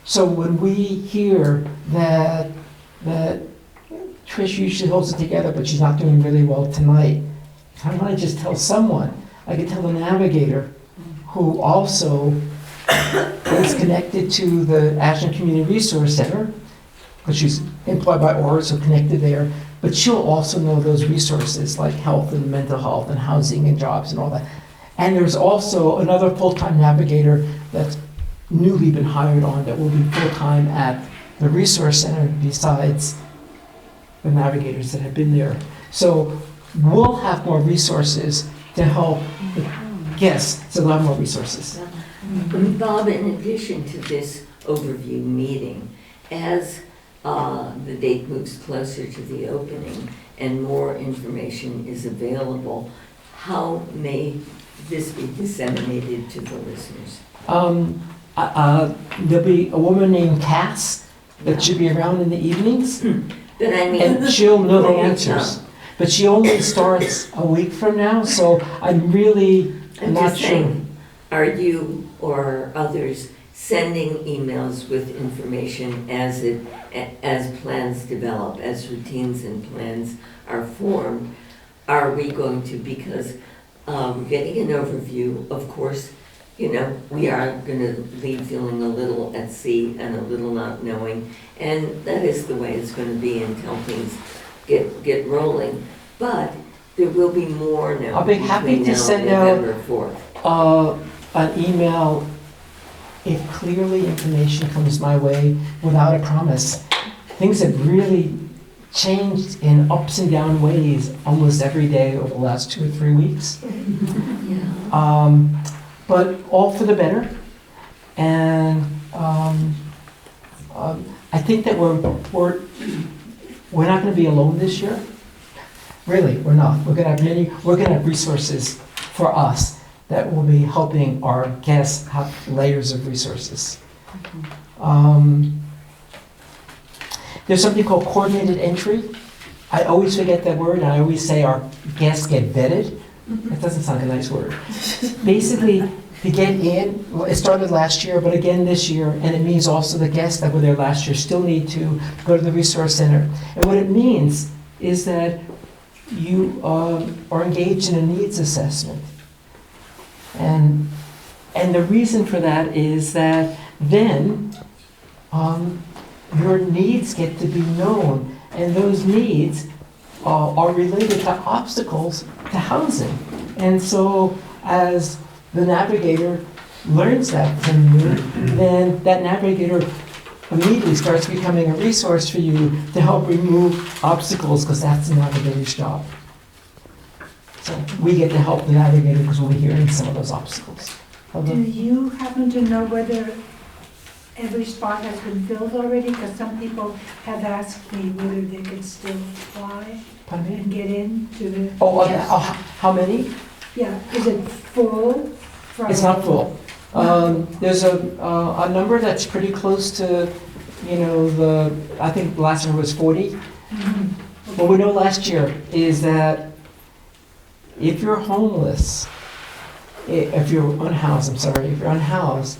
So when we hear that Trish usually holds it together, but she's not doing really well tonight, I want to just tell someone. I could tell the navigator, who also is connected to the Ashland Community Resource Center, because she's employed by Aura, so connected there, but she'll also know those resources like health and mental health and housing and jobs and all that. And there's also another full-time navigator that's newly been hired on that will be full-time at the resource center besides the navigators that have been there. So we'll have more resources to help the guests, so they'll have more resources. Bob, in addition to this overview meeting, as the date moves closer to the opening and more information is available, how may this be disseminated to the listeners? There'll be a woman named Cass that should be around in the evenings, But I mean, and she'll know the answers. But she only starts a week from now, so I'm really not just sure. saying, are you or others sending emails with information as plans develop, as routines and plans are formed? Are we going to, because we're getting an overview, of course, we are going to leave feeling a little at sea and a little not knowing, and that is the way it's going to be until things get rolling. But there will be more now. I'll be happy to send November 4th. An email if clearly information comes my way without a promise. Things have really changed in ups and down ways almost every day over the last 2 or 3 weeks. But all for the better. And I think that we're not going to be alone this year. Really, we're not. We're going to have resources for us that will be helping our guests have layers of resources. There's something called coordinated entry. I always forget that word, and I always say our guests get vetted. That doesn't sound like a nice word. Basically, to get in, well, it started last year, but again this year, and it means also the guests that were there last year still need to go to the resource center. And what it means is that you are engaged in a needs assessment. And the reason for that is that then your needs get to be known, and those needs are related to obstacles to housing. And so as the navigator learns that from you, then that navigator immediately starts becoming a resource for you to help remove obstacles, because that's the navigator's job. So we get to help the navigator because we'll be hearing some of those obstacles. Do you happen to know whether every spot has been filled already? Because some people have asked me whether they could still fly Pardon me? and get into the... How many? Yeah, is it full? It's not full. There's a number that's pretty close to, I think the last number was 40. Mm-hmm. What we know last year is that if you're homeless, if you're unhoused,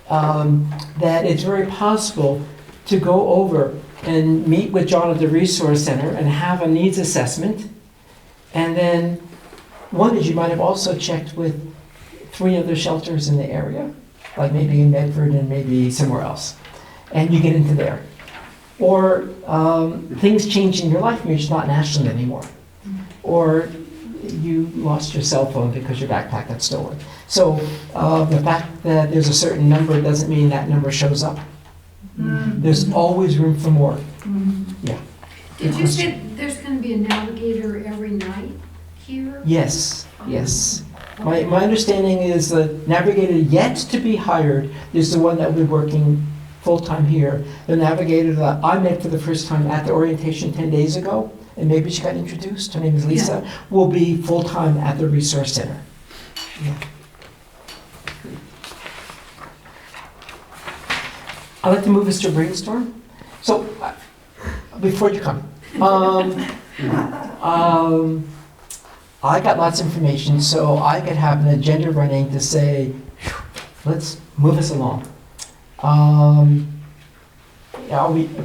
that it's very possible to go over and meet with John at the Resource Center and have a needs assessment. And then one is you might have also checked with 3 other shelters in the area, like maybe in Medford and maybe somewhere else, and you get into there. Or things change in your life and you're just not in Ashland anymore. Or you lost your cell phone because your backpack got stolen. So the fact that there's a certain number doesn't mean that number shows up. There's always room for more. Yeah. Did you say there's going to be a navigator every night here? Yes, yes. My understanding is the navigator yet to be hired is the one that will be working full-time here. The navigator that I met for the first time at the orientation 10 days ago, and maybe she got introduced, her name is Lisa, will be full-time at the Resource Center. Yeah. I'd like to move us to brainstorm. So, before you come, I got lots of information, so I could have an agenda running to say, let's move us along. Are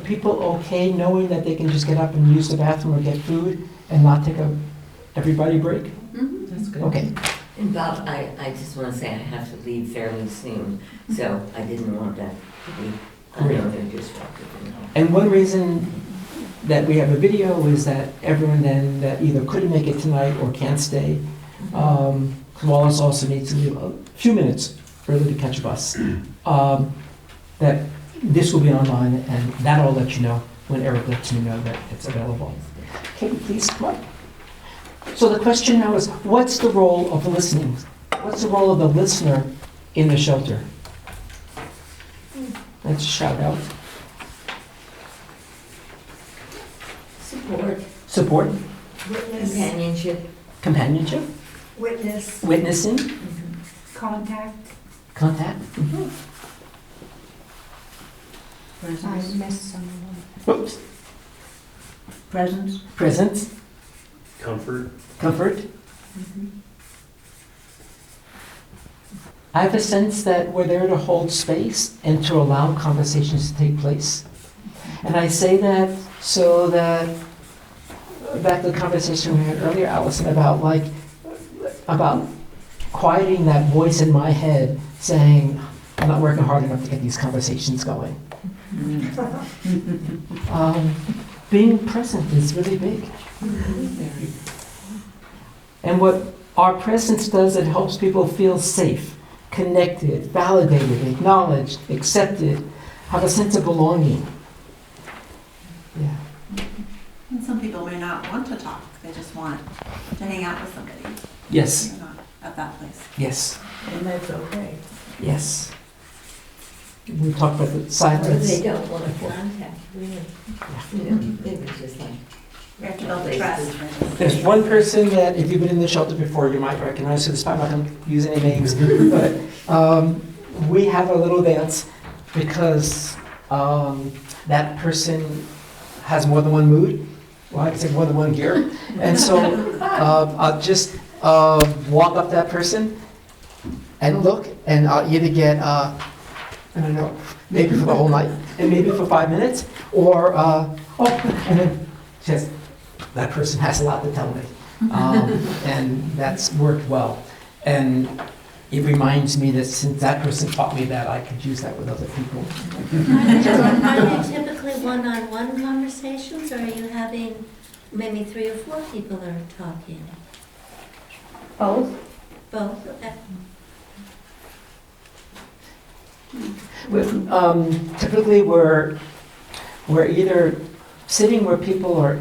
people okay knowing that they can just get up and use the bathroom or get food and not take a everybody break? That's good. Okay. And Bob, I just want to say I have to leave fairly soon, so I didn't want that to be another disruptive. And one reason that we have a video is that everyone then that either couldn't make it tonight or can't stay, Wallace also needs to leave a few minutes early to catch a bus. That this will be online, and that I'll let you know when Eric lets me know that it's available. Okay, please come up. So the question now is, what's the role of the listening? What's the role of the listener in the shelter? Let's shout out. Support. Support. Witness, Companionship. Companionship. witness, Witnessing. Contact? Contact. I Presence. missed someone. Oops. Presence. Presence. Comfort. Comfort. I have a sense that we're there to hold space and to allow conversations to take place. And I say that so that, back to the conversation we had earlier, Allison, about quieting that voice in my head saying, I'm not working hard enough to get these conversations going. Being present is really big. And what our presence does, it helps people feel safe, connected, validated, acknowledged, accepted, have a sense of belonging. Yeah. And some people may not want to talk, they just want to hang out with somebody. Yes, They're not at that place. yes, And that's okay. yes. We talked about the Or they silence. don't want to contact, really. You know, they were just like. We have to build the trust. There's one person that, if you've been in the shelter before, you might recognize, so this time I'm not going to use any names, but we have a little dance because that person has more than one mood. Well, I can say more than one gear. And so I'll just walk up to that person and look, and I'll either get, I don't know, maybe for the whole night, and maybe for 5 minutes, or, and then just, that person has a lot to tell me. And that's worked well. And it reminds me that since that person taught me that, I could use that with other people. Are you typically one-on-one conversations, or are you having maybe 3 or 4 people are talking? Both? Both, okay. Typically, we're either sitting where people are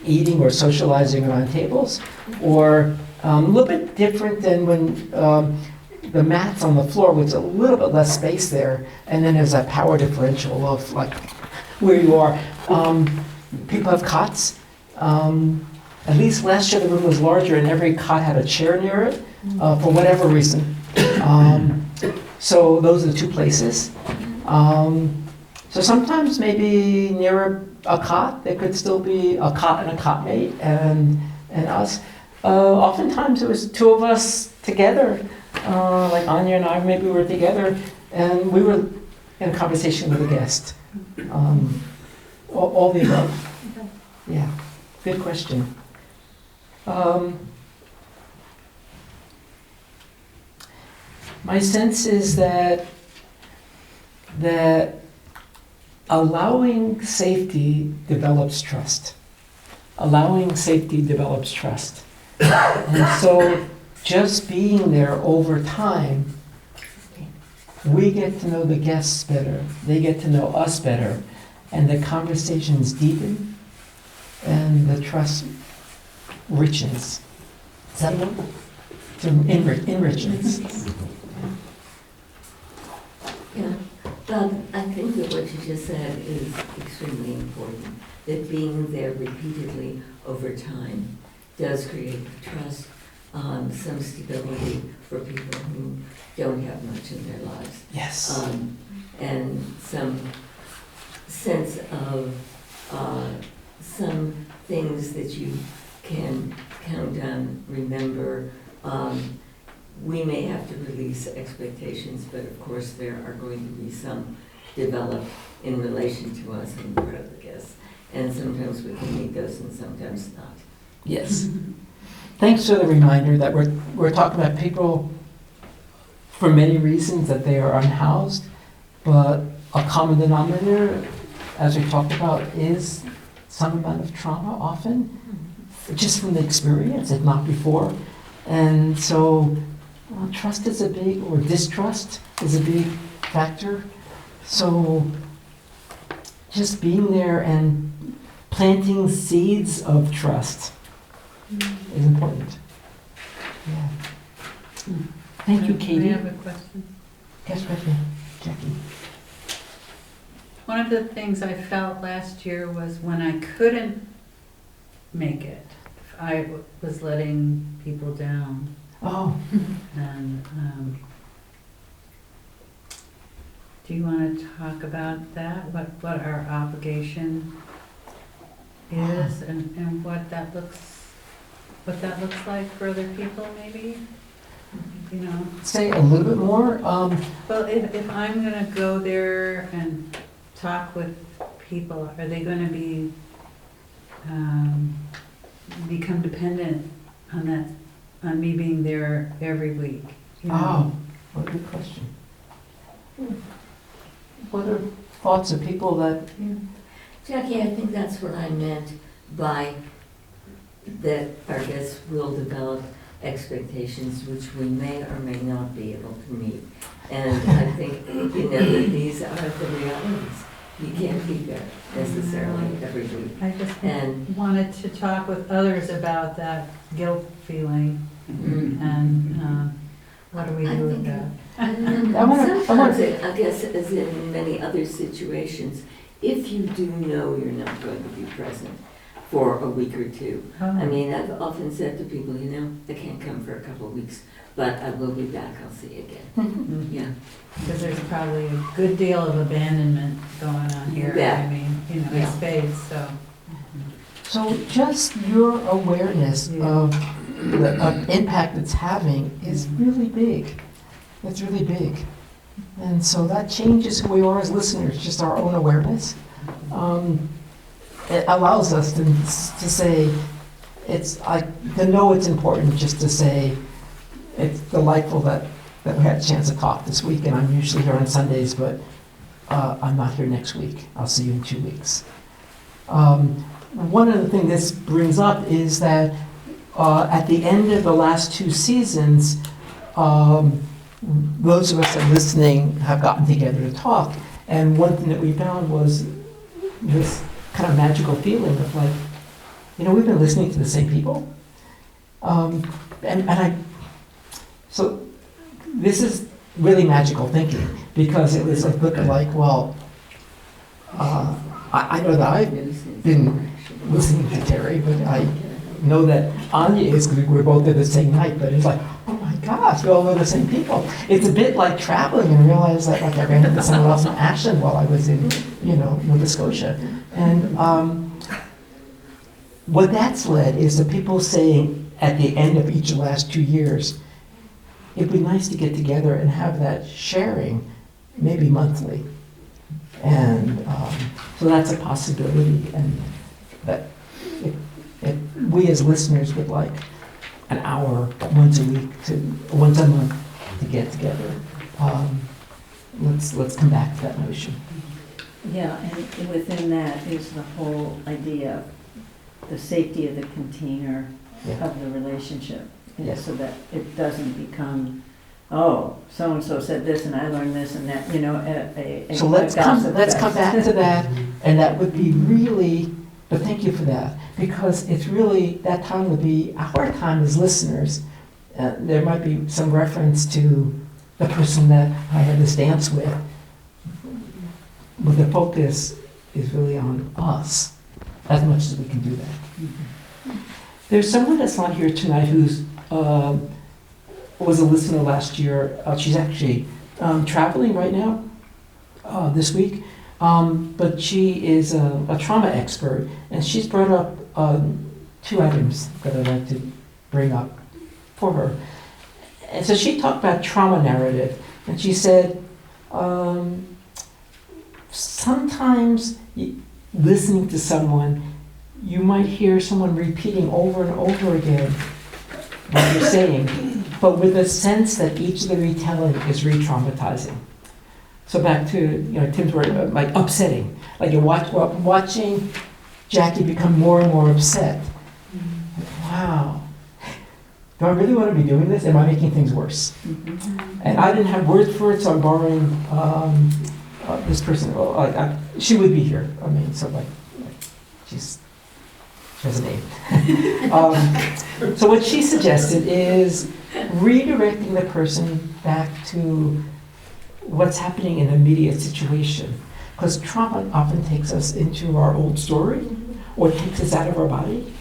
eating or socializing around tables, or a little bit different than when the mat's on the floor with a little bit less space there, and then there's a power differential of like where you are. People have cots. At least last year the room was larger and every cot had a chair near it for whatever reason. So those are the two places. So sometimes maybe near a cot, there could still be a cot and a cot mate and us. Oftentimes it was 2 of us together, like Anya and I, maybe we were together, and we were in a conversation with a guest. All the above. Yeah, good question. My sense is that allowing safety develops trust. Allowing safety develops trust. And so just being there over time, we get to know the guests better, they get to know us better, and the conversations deepen and the trust richens. Is that a word? Enrichens. Yeah, I think that what you just said is extremely important, that being there repeatedly over time does create trust, some stability for people who don't have much in their lives. Yes. And some sense of some things that you can count on, remember. We may have to release expectations, but of course there are going to be some developed in relation to us and part of the guests. And sometimes we can meet those and sometimes not. Yes. Thanks for the reminder that we're talking about people for many reasons that they are unhoused, but a common denominator, as we talked about, is some amount of trauma often, just from the experience, if not before. And so trust is a big, or distrust is a big factor. So just being there and planting seeds of trust is important. Yeah. Thank you, Katie. I have a question. Yes, question, Jackie. One of the things I felt last year was when I couldn't make it, I was letting people down. Oh. And do you want to talk about that? What our obligation is and what that looks like for other people, maybe? You know. Say a little bit more. Well, if I'm going to go there and talk with people, are they going to be become dependent on that, on me being there every week? You know? Oh, what a good question. What are thoughts of people that... Jackie, I think that's what I meant by that our guests will develop expectations which we may or may not be able to meet. And I think, you know, that these are the realities. You can't be there necessarily every week. I just And wanted to talk with others about that guilt feeling mm, and what do we do with that? sometimes, I guess, as in many other situations, if you do know you're not going to be present for a week or two, I mean, I've often said to people, you know, I can't come for a couple of weeks, but I will be back, I'll see you again. Yeah. Because there's probably a good deal of abandonment going on here. Yeah. I mean, you know, Yeah. in spades, so. So just your awareness of the impact it's having is really big. It's really big. And so that changes who we are as listeners, just our own awareness. It allows us to say, to know it's important, just to say, it's delightful that we had a chance to talk this week, and I'm usually here on Sundays, but I'm not here next week. I'll see you in 2 weeks. One of the things this brings up is that at the end of the last 2 seasons, those of us that are listening have gotten together to talk, and one thing that we found was this kind of magical feeling of like, you know, we've been listening to the same people. So this is really magical thinking, because it was like, well, I know that I've been listening to Terry, but I know that Anya is, because we're both there the same night, but it's like, oh my gosh, we all know the same people. It's a bit like traveling and realize that like I ran into someone else in Ashland while I was in, Nova Scotia. And what that's led is the people saying at the end of each of the last 2 years, it'd be nice to get together and have that sharing, maybe monthly. And so that's a possibility, and that if we as listeners would like an hour once a month to get together, let's come back to that notion. Yeah, and within that is the whole idea of the safety of the container Yeah. of the relationship. Yes. So that it doesn't become, oh, so-and-so said this and I learned this and that, So let's come back to that, and that would be really, but thank you for that, because it's really, that time would be our time as listeners. There might be some reference to the person that I had this dance with, but the focus is really on us, as much as we can do that. There's someone that's not here tonight who's was a listener last year. She's actually traveling right now this week, but she is a trauma expert, and she's brought up 2 items that I'd like to bring up for her. And so she talked about trauma narrative, and she said, sometimes listening to someone, you might hear someone repeating over and over again what you're saying, but with a sense that each of the retelling is re-traumatizing. So back to Tim's word, like upsetting. Like you're watching Jackie become more and more upset. Wow. Do I really want to be doing this? Am I making things worse? And I didn't have words for it, so I'm borrowing this person. She would be here. I mean, so she has a name. So what she suggested is redirecting the person back to what's happening in the immediate situation. Because trauma often takes us into our old story, or takes us out of our body.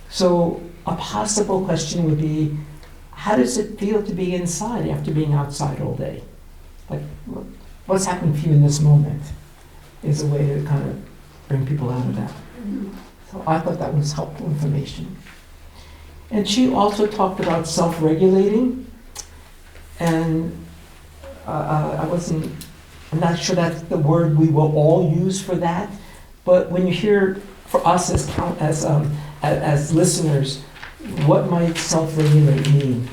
So a possible question would be, how does it feel to be inside after being outside all day? Like, what's happening for you in this moment is a way to kind of bring people out of that. So I thought that was helpful information. And she also talked about self-regulating, and I'm not sure that's the word we will all use for that, but when you hear, for us as listeners, what might self-regulate mean?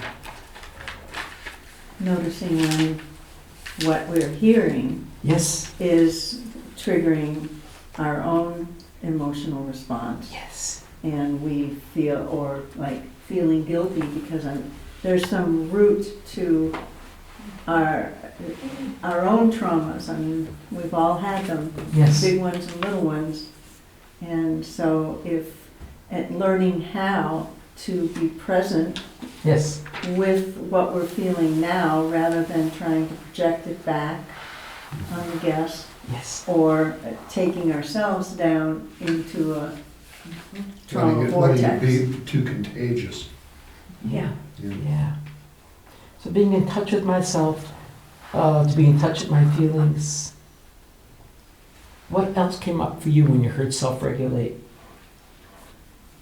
Noticing when what we're hearing Yes. is triggering our own emotional response. Yes. And we feel, or like feeling guilty because there's some root to our, our own traumas. I mean, we've all had them, Yes. big ones and little ones. And so and learning how to be present Yes. with what we're feeling now rather than trying to project it back on the guest Yes. or taking ourselves down into a trauma Letting it vortex. be too contagious. Yeah. Yeah. Yeah. So being in touch with myself, to be in touch with my feelings. What else came up for you when you heard self-regulate?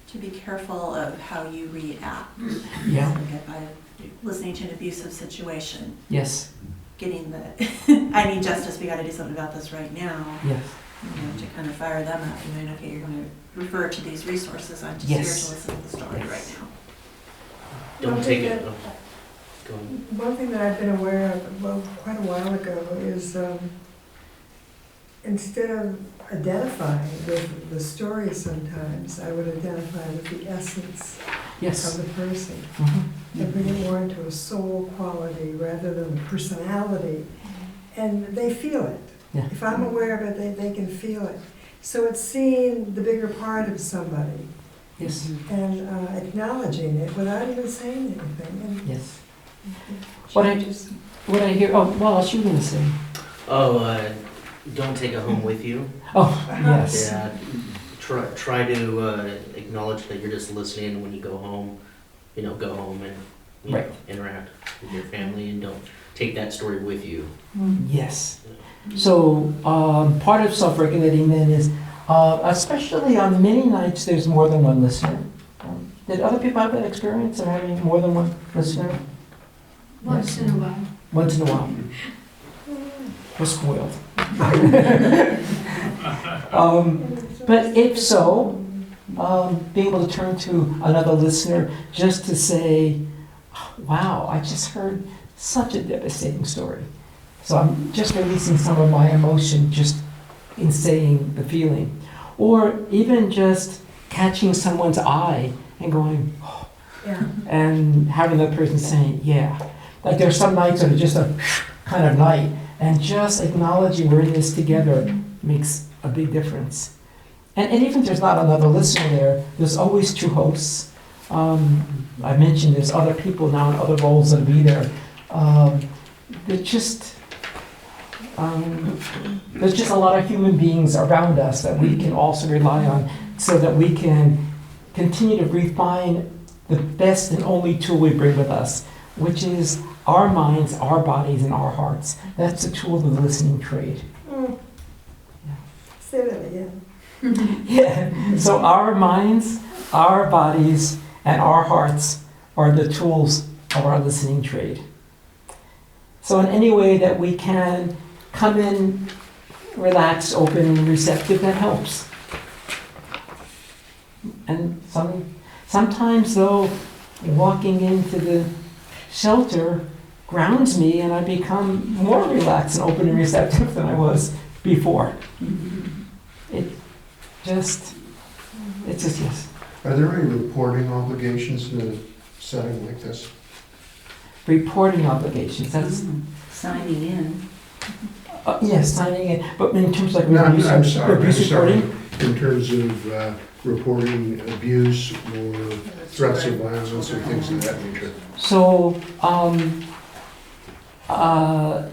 To be careful of how you react. Yeah. Like if I'm listening to an abusive situation, Yes. getting the, I need justice, we gotta do something about this right now. Yes. You know, to kind of fire them up, and then, okay, you're gonna refer to these resources, I'm just here to Yes. listen to the story Yes. right now. Don't One take thing it. that- Go on. One thing that I've been aware of, well, quite a while ago, is instead of identifying with the story sometimes, I would identify with the essence Yes. of the person Mhm. and bring it more into a soul quality rather than a personality. And they feel it. Yeah. If I'm aware of it, they can feel it. So it's seeing the bigger part of somebody Yes. and acknowledging it without even saying anything. And Yes. it What I- changes. What I hear, oh, well, what you were gonna say? Oh, don't take it home with you. Oh, yes. Yeah, try to acknowledge that you're just listening when you go home. You know, go home and you know, Right. interact with your family, and don't take that story with you. Yes. So, part of self-regulating then is, especially on many nights, there's more than one listener. Did other people have that experience of having more than one listener? Once in a while. Once in a while. We're spoiled. But if so, being able to turn to another listener just to say, wow, I just heard such a devastating story. So I'm just releasing some of my emotion just in saying the feeling. Or even just catching someone's eye and going, oh, Yeah. and having that person saying, yeah. Like there's some nights that are just a kind of night, and just acknowledging we're in this together makes a big difference. And even if there's not another listener there, there's always two hosts. I mentioned there's other people now in other roles that'll be there. There's just a lot of human beings around us that we can also rely on so that we can continue to refine the best and only tool we bring with us, which is our minds, our bodies, and our hearts. That's the tool of the listening trade. Say that again. Yeah. So our minds, our bodies, and our hearts are the tools of our listening trade. So in any way that we can come in relaxed, open, and receptive, that helps. And sometimes though, walking into the shelter grounds me and I become more relaxed and open and receptive than I was before. It's just yes. Are there any reporting obligations in a setting like this? Reporting obligations, that's, Signing in. yes, signing it, but in terms of like No, abuse, I'm sorry, abuse I'm sorry. reporting? In terms of reporting abuse or threats of violence or things of that nature? So,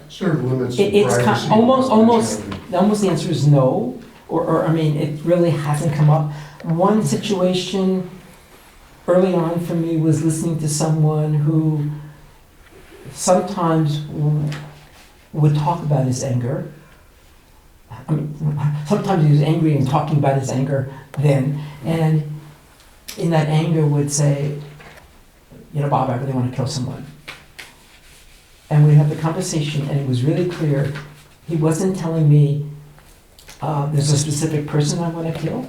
Sort of limits the it's privacy. almost the answer is no, or I mean, it really hasn't come up. One situation early on for me was listening to someone who sometimes would talk about his anger. I mean, sometimes he was angry and talking about his anger then, and in that anger would say, you know, Bob, I really want to kill someone. And we had the conversation, and it was really clear. He wasn't telling me there's a specific person I want to kill.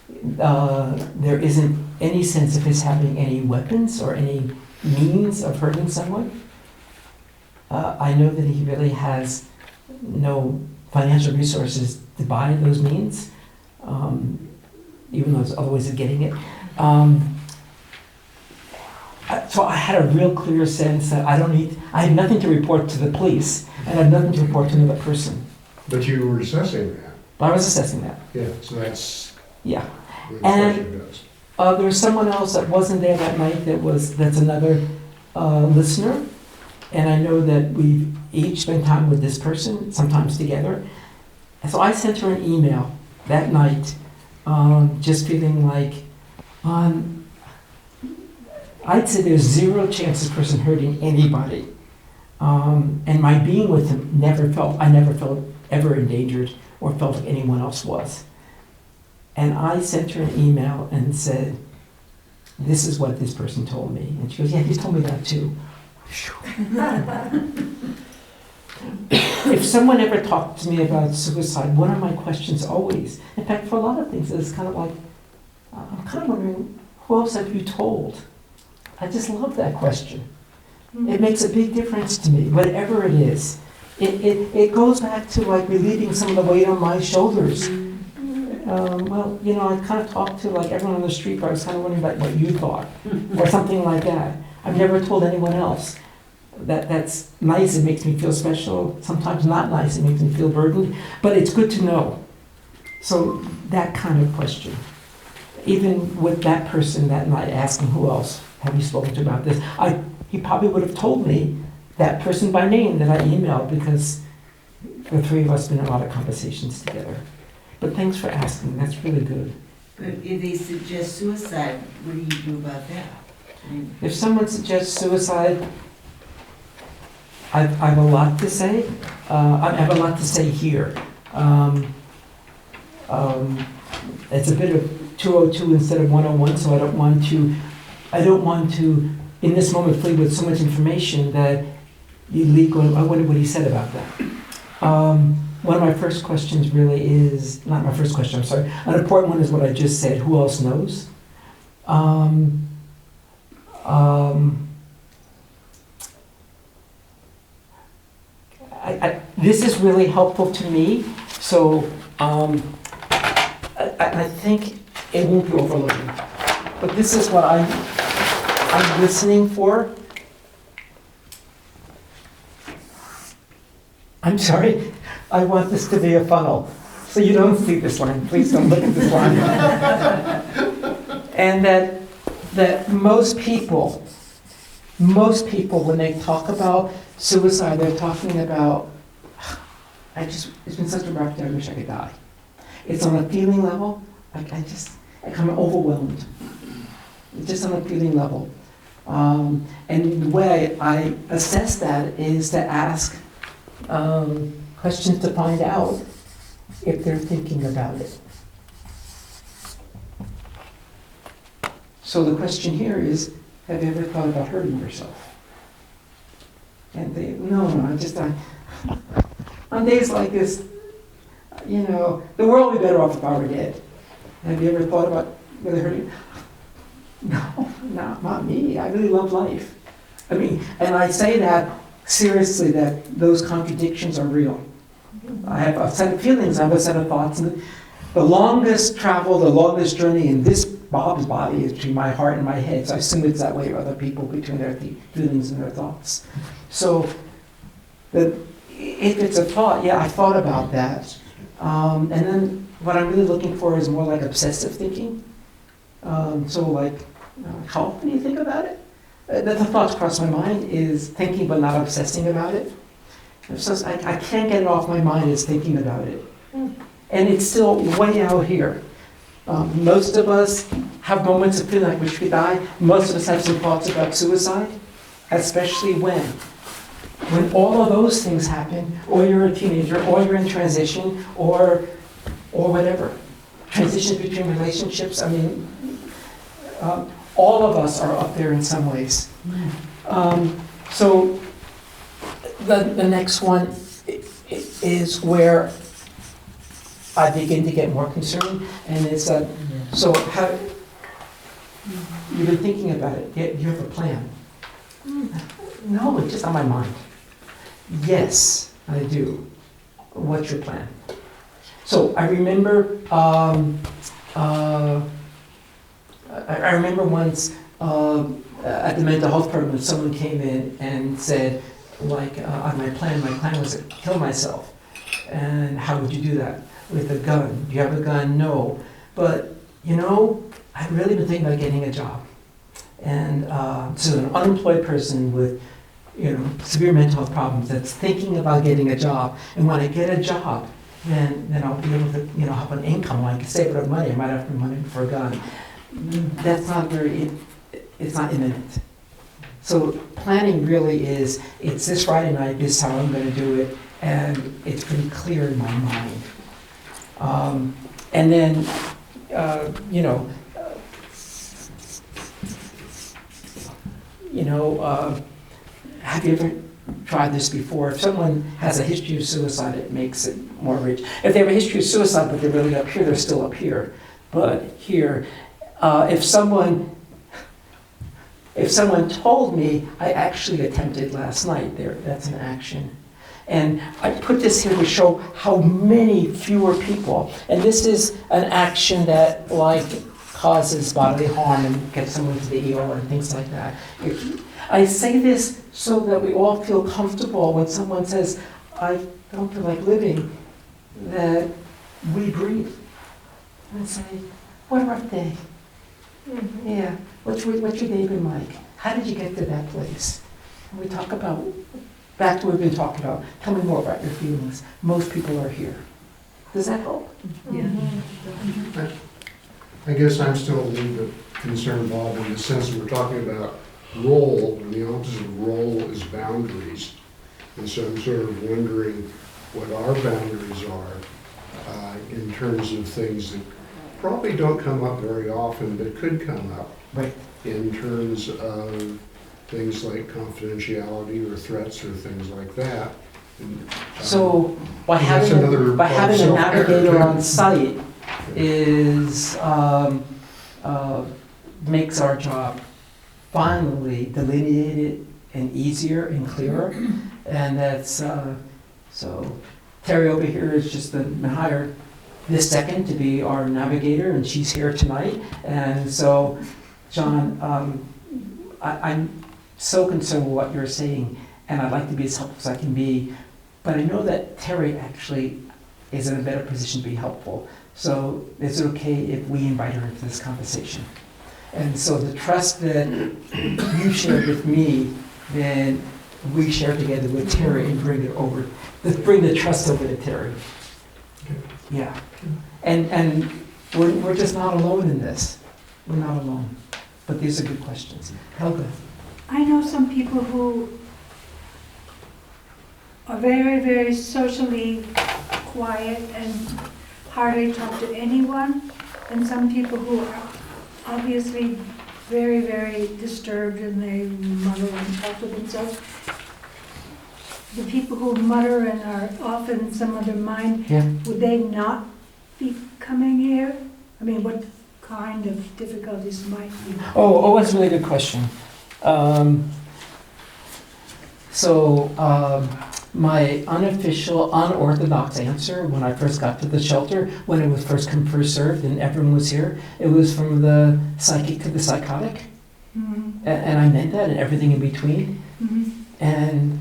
There isn't any sense of his having any weapons or any means of hurting someone. I know that he really has no financial resources to buy those means, even though there's other ways of getting it. So I had a real clear sense that I had nothing to report to the police, and I had nothing to report to another person. But you were assessing that. But I was assessing that, Yeah, so that's yeah. what the And- question does. There was someone else that wasn't there that night that's another listener, and I know that we've each spent time with this person, sometimes together. And so I sent her an email that night, just feeling like, I'd say there's zero chance this person hurting anybody. And my being with him I never felt ever endangered or felt like anyone else was. And I sent her an email and said, this is what this person told me. And she goes, yeah, he told me that too. If someone ever talked to me about suicide, one of my questions always, in fact, for a lot of things, is kind of like, I'm kind of wondering, who else have you told? I just love that question. It makes a big difference to me, whatever it is. It goes back to like relieving some of the weight on my shoulders. Well, you know, I kind of talked to like everyone on the street, but I was kind of wondering about what you thought, or something like that. I've never told anyone else. That's nice, it makes me feel special. Sometimes not nice, it makes me feel burdened, but it's good to know. So that kind of question. Even with that person that night asking who else have you spoken to about this, he probably would have told me that person by name that I emailed, because the three of us spent a lot of conversations together. But thanks for asking, that's really good. But if they suggest suicide, what do you do about that? If someone suggests suicide, I have a lot to say. I have a lot to say here. It's a bit of 202 instead of 101, so I don't want to, in this moment, flee with so much information that you leak on, I wonder what he said about that. One of my first questions really is, not my first question, I'm sorry, an important one is what I just said, who else knows? This is really helpful to me, so I think it won't be overlooking. But this is what I'm listening for. I'm sorry, I want this to be a funnel. So you don't see this line, please don't look at this line. And that most people, when they talk about suicide, they're talking about, it's been such a rough day, I wish I could die. It's on a feeling level, I come overwhelmed. It's just on a feeling level. And the way I assess that is to ask questions to find out if they're thinking about it. So the question here is, have you ever thought about hurting yourself? And they, no, on days like this, you know, the world would be better off if I were dead. Have you ever thought about whether hurting? No, not me. I really love life. I mean, and I say that seriously, that those contradictions are real. I have a set of feelings, I have a set of thoughts, and the longest travel, the longest journey in this Bob's body is between my heart and my head. So I assume it's that way with other people, between their feelings and their thoughts. So if it's a thought, yeah, I thought about that. And then what I'm really looking for is more like obsessive thinking. So like, how often do you think about it? The thoughts cross my mind is thinking but not obsessing about it. So I can't get it off my mind as thinking about it. And it's still way out here. Most of us have moments of feeling like we should die. Most of us have some thoughts about suicide, especially when all of those things happen, or you're a teenager, or you're in transition, or whatever. Transitions between relationships, I mean, all of us are up there in some ways. So the next one is where I begin to get more concerned, and it's so how you've been thinking about it. You have a plan? No, it's just on my mind. Yes, I do. What's your plan? So I remember. I remember once at the mental health program, someone came in and said, like, on my plan was to kill myself. And how would you do that? With a gun. Do you have a gun? No. But, you know, I've really been thinking about getting a job. And so an unemployed person with, you know, severe mental health problems that's thinking about getting a job, and when I get a job, then I'll be able to, you know, have an income. I can save up money. I might have money for a gun. That's not it's not imminent. So planning really is, it's this Friday night, this is how I'm going to do it, and it's pretty clear in my mind. And then, you know, have you ever tried this before? If someone has a history of suicide, it makes it more rich. If they have a history of suicide, but they're really up here, they're still up here. But here, if someone told me, I actually attempted last night, that's an action. And I put this here to show how many fewer people, and this is an action that like causes bodily harm and gets someone to the ER and things like that. I say this so that we all feel comfortable when someone says, I don't feel like living, that we breathe and say, what a rough day. Yeah, what's your day been like? How did you get to that place? And we talk about, back to what we've been talking about, tell me more about your feelings. Most people are here. Does that help? Yeah. I guess I'm still a little bit concerned, Bob, in the sense that we're talking about role, and the opposite of role is boundaries. And so I'm sort of wondering what our boundaries are in terms of things that probably don't come up very often, but could come up. Right. In terms of things like confidentiality or threats or things like that. And, So by that's having another a part of self-care, navigator too. on site is makes our job finally delineated and easier and clearer, and that's so. Terry over here is just been hired this second to be our navigator, and she's here tonight. And so, John, I'm so concerned with what you're saying, and I'd like to be as helpful as I can be, but I know that Terry actually is in a better position to be helpful. So is it okay if we invite her into this conversation? And so the trust that you shared with me, then we share together with Terry and bring it over, bring the trust over to Terry. Yeah. And we're just not alone in this. We're not alone. But these are good questions. Helga. I know some people who are very, very socially quiet and hardly talk to anyone, and some people who are obviously very, very disturbed and they mutter and talk to themselves. The people who mutter and are often in some other mind, would they not be coming here? I mean, what kind of difficulties might be? Oh, that's a really good question. My unofficial, unorthodox answer when I first got to the shelter, when it was first come, first served, and everyone was here, it was from the psychic to the psychotic. Mm-hmm. And I meant that, and everything in between. Mm-hmm. And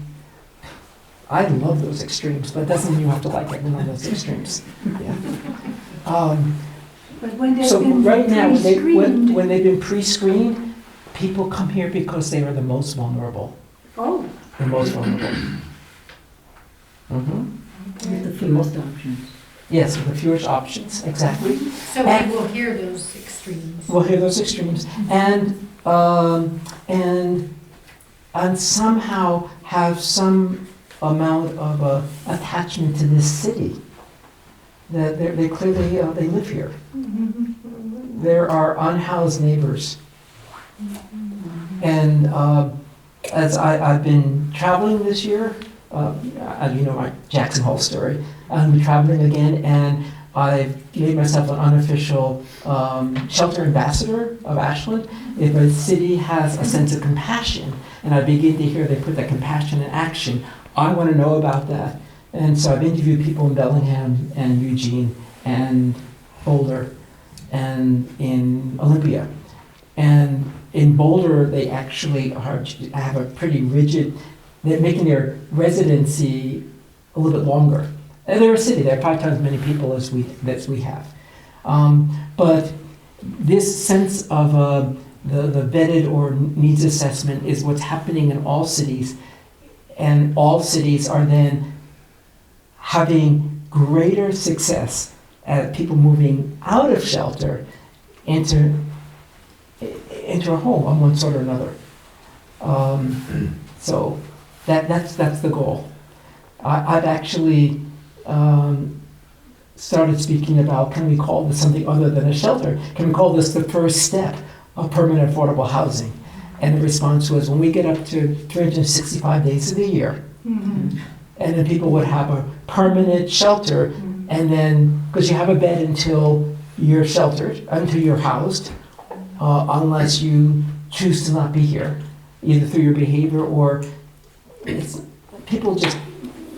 I love those extremes, but it doesn't mean you have to like every one of those extremes. Yeah. But when they've So been right now, pre-screened- when they've been pre-screened, people come here because they are the most vulnerable. Oh. The most vulnerable. Mm-hmm. With the fewest options. Yes, with the fewest options, exactly. So we will hear those extremes. We'll hear those extremes, and somehow have some amount of attachment to this city. That they clearly they live here. Mm-hmm. There are unhoused neighbors, and as I've been traveling this year, as you know my Jackson Hole story, I'm traveling again, and I've made myself an unofficial shelter ambassador of Ashland. If a city has a sense of compassion, and I begin to hear they put that compassion in action, I want to know about that. And so I've interviewed people in Bellingham and Eugene and Boulder and in Olympia. And in Boulder, they actually have a pretty rigid, they're making their residency a little bit longer. And they're a city, they're 5 times as many people as we have. But this sense of the vetted or needs assessment is what's happening in all cities. And all cities are then having greater success at people moving out of shelter into a home of one sort or another. So that's the goal. I've actually started speaking about, can we call this something other than a shelter? Can we call this the first step of permanent affordable housing? And the response was, when we get up to 365 days of the year, and then people would have a permanent shelter, and then, because you have a bed until you're sheltered, until you're housed, unless you choose to not be here, either through your behavior or people just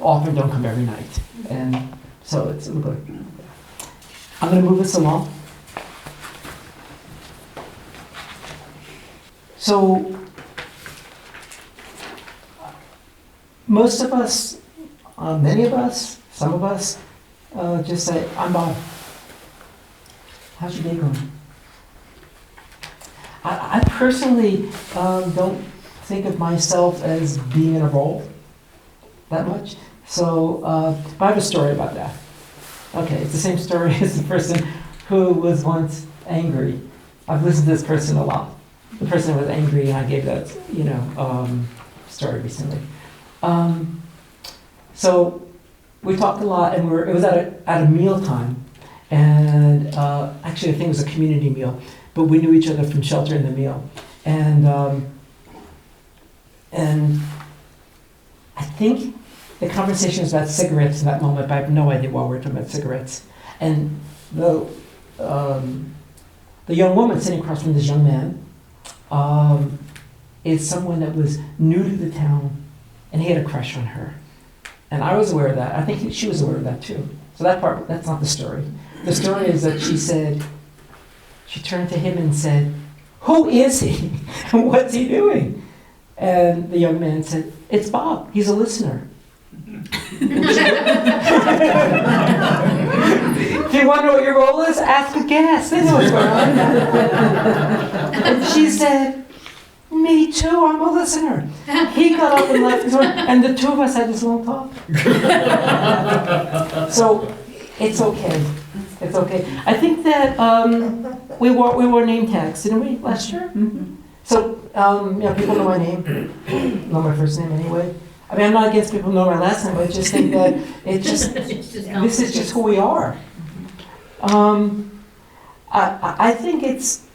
often don't come every night. And so it's good. I'm going to move us along. So most of us, many of us, some of us, just say, I'm Bob. How's your day going? I personally don't think of myself as being in a role that much. So I have a story about that. Okay, it's the same story as the person who was once angry. I've listened to this person a lot. The person was angry, and I gave that, story recently. So we talked a lot, and it was at a meal time, and actually I think it was a community meal, but we knew each other from shelter in the meal, and I think the conversation was about cigarettes in that moment, but I have no idea why we were talking about cigarettes. And the young woman sitting across from this young man is someone that was new to the town, and he had a crush on her. And I was aware of that. I think she was aware of that too. So that's not the story. The story is that she turned to him and said, "Who is he? What's he doing?" And the young man said, "It's Bob. He's a listener." If you want to know what your role is, ask a guest. They know what's going on. And she said, "Me too, I'm a listener." He got up and left, and the two of us had this long talk. So it's okay. It's okay. I think that we wore name tags, didn't we, last year? Mm-hmm. So people know my name, know my first name anyway. I mean, I'm not against people knowing my last name, but I just think that this is just who we are. I think it's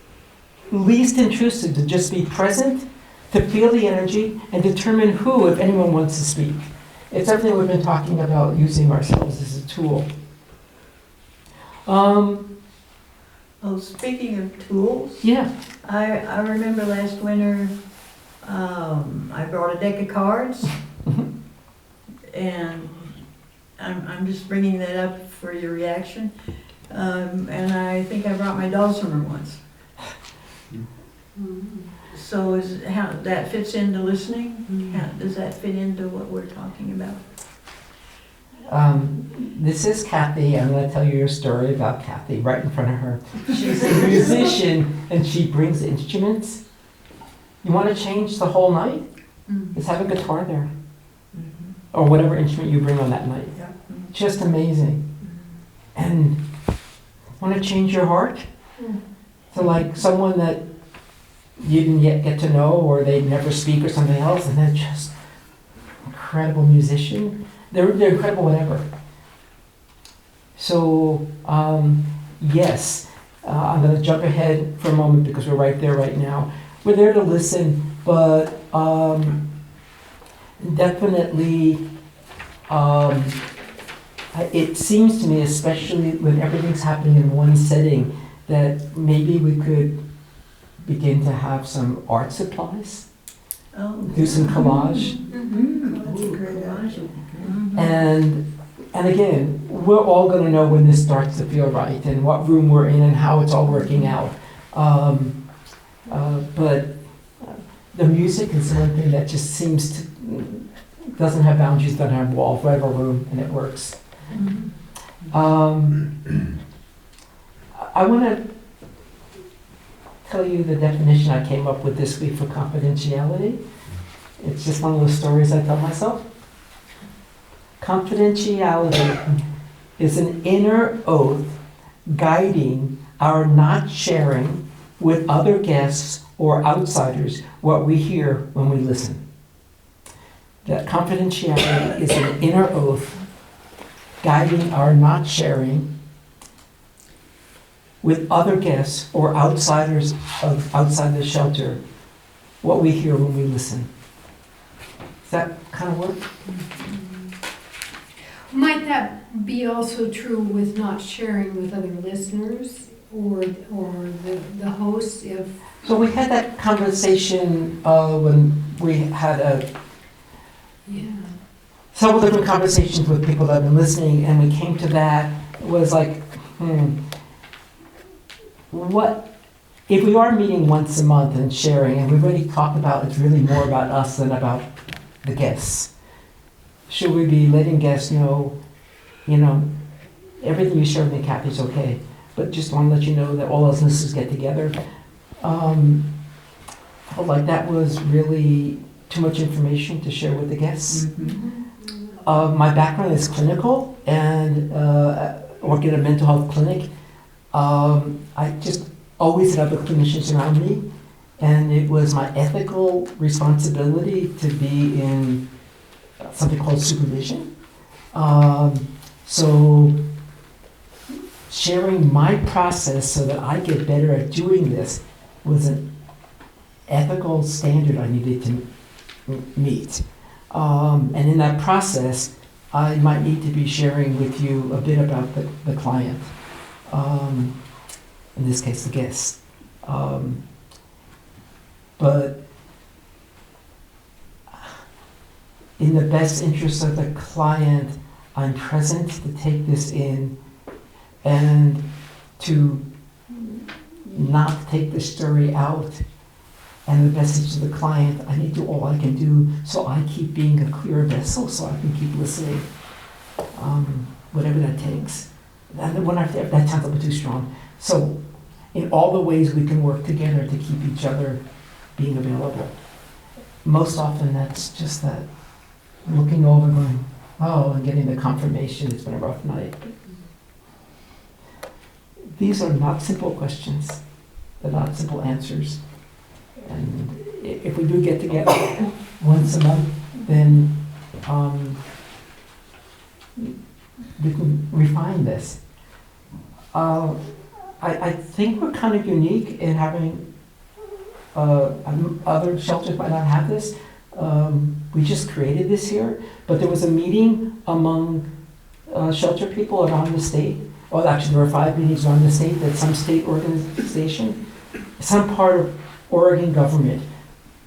least intrusive to just be present, to feel the energy, and determine who, if anyone, wants to speak. It's everything we've been talking about, using ourselves as a tool. Speaking of tools, Yeah. I remember last winter, I brought a deck of cards, and I'm just bringing that up for your reaction. And I think I brought my dulcimer once. So how that fits into listening? How does that fit into what we're talking about? This is Kathy. I'm going to tell you a story about Kathy right in front of her. She's a musician, and she brings instruments. You want to change the whole night? Just have a guitar there. Or whatever instrument you bring on that night. Yeah. Just amazing. And want to change your heart? To like someone that you didn't yet get to know, or they never speak, or something else, and they're just incredible musician. They're incredible whatever. So, yes, I'm going to jump ahead for a moment because we're right there right now. We're there to listen, but definitely, it seems to me, especially when everything's happening in one setting, that maybe we could begin to have some art supplies, do some collage. That's a great idea. And again, we're all going to know when this starts to feel right, and what room we're in, and how it's all working out. But the music is one thing that just doesn't have boundaries, doesn't have walls, we have a room, and it works. I want to tell you the definition I came up with this week for confidentiality. It's just one of those stories I tell myself. Confidentiality is an inner oath guiding our not sharing with other guests or outsiders what we hear when we listen. That confidentiality is an inner oath guiding our not sharing with other guests or outsiders outside the shelter what we hear when we listen. Does that kind of work? Might that be also true with not sharing with other listeners or the host if... So we had that conversation when we had several different conversations with people that have been listening, and we came to that. It was like, what if we are meeting once a month and sharing, and we've already talked about it's really more about us than about the guests? Should we be letting guests know, everything you share with me, Kathy, is okay, but just want to let you know that all those listeners get together. Felt like that was really too much information to share with the guests. My background is clinical and work at a mental health clinic. I just always had other clinicians around me, and it was my ethical responsibility to be in something called supervision. So sharing my process so that I get better at doing this was an ethical standard I needed to meet. And in that process, I might need to be sharing with you a bit about the client, in this case, the guest. But in the best interest of the client, I'm present to take this in and to not take the story out. And the best interest of the client, I need to do all I can do so I keep being a clear vessel so I can keep listening, whatever that takes. And when that sounds a bit too strong. So in all the ways we can work together to keep each other being available. Most often that's just that looking over going, oh, and getting the confirmation it's been a rough night. These are not simple questions. They're not simple answers. And if we do get together once a month, then we can refine this. I think we're kind of unique in having, other shelters might not have this. We just created this here, but there was a meeting among shelter people around the state. Well, actually, there were 5 meetings around the state that some state organization, some part of Oregon government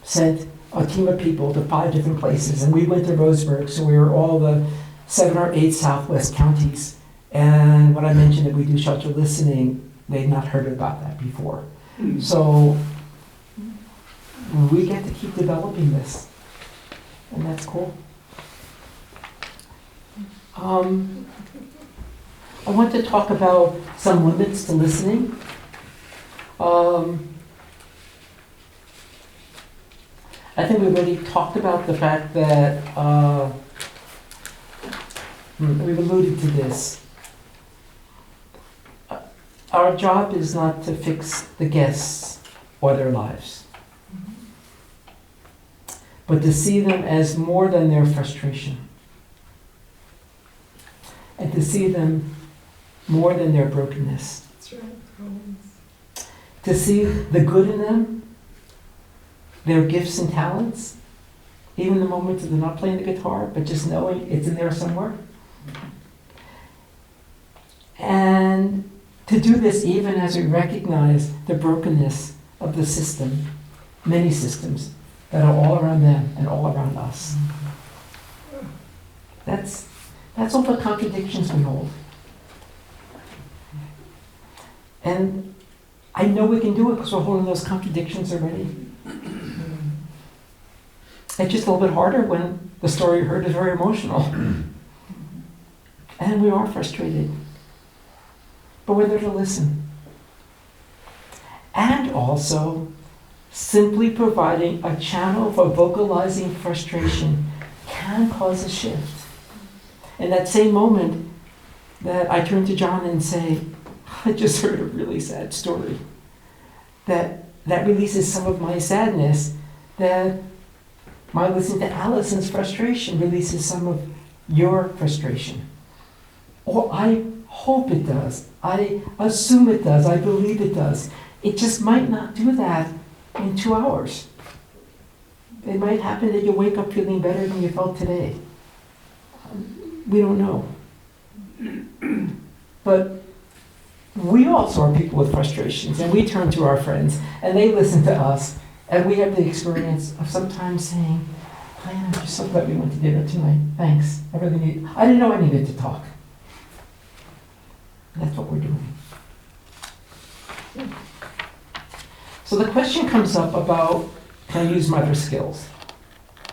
sent a team of people to 5 different places, and we went to Roseburg, so we were all the 7 or 8 southwest counties. And when I mentioned that we do shelter listening, they'd not heard about that before. So we get to keep developing this, and that's cool. I want to talk about some limits to listening. I think we've already talked about the fact that we've alluded to this. Our job is not to fix the guests or their lives, but to see them as more than their frustration, and to see them more than their brokenness. That's right. To see the good in them, their gifts and talents, even the moments that they're not playing the guitar, but just knowing it's in there somewhere. And to do this even as we recognize the brokenness of the system, many systems that are all around them and all around us. That's all the contradictions we hold. And I know we can do it because we're holding those contradictions already. It's just a little bit harder when the story you heard is very emotional. And we are frustrated. But we're there to listen. And also, simply providing a channel for vocalizing frustration can cause a shift. In that same moment that I turn to John and say, I just heard a really sad story, that releases some of my sadness, that my listening to Allison's frustration releases some of your frustration. Or I hope it does. I assume it does. I believe it does. It just might not do that in 2 hours. It might happen that you wake up feeling better than you felt today. We don't know. But we also are people with frustrations, and we turn to our friends, and they listen to us, and we have the experience of sometimes saying, I'm just so glad we went to dinner tonight. Thanks. I didn't know I needed to talk. That's what we're doing. So the question comes up about, can I use mother skills?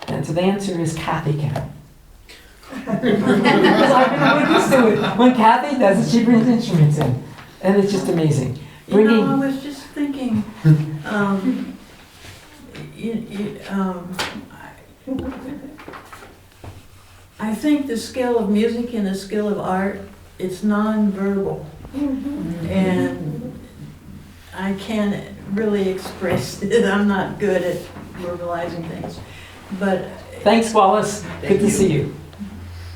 And so the answer is Kathy can. Because I've been a witness to it. When Kathy does it, she brings instruments in. And it's just amazing. I was just thinking, I think the skill of music and the skill of art, it's non-verbal. And I can't really express it. I'm not good at verbalizing things. But thanks, Wallace. Good to see you.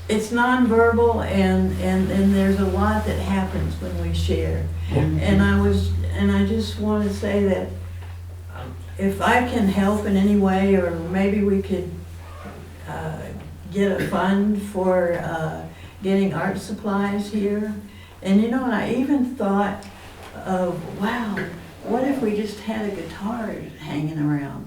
It's nonverbal, and there's a lot that happens when we share. And I just want to say that if I can help in any way, or maybe we could get a fund for getting art supplies here. And and I even thought of, wow, what if we just had a guitar hanging around,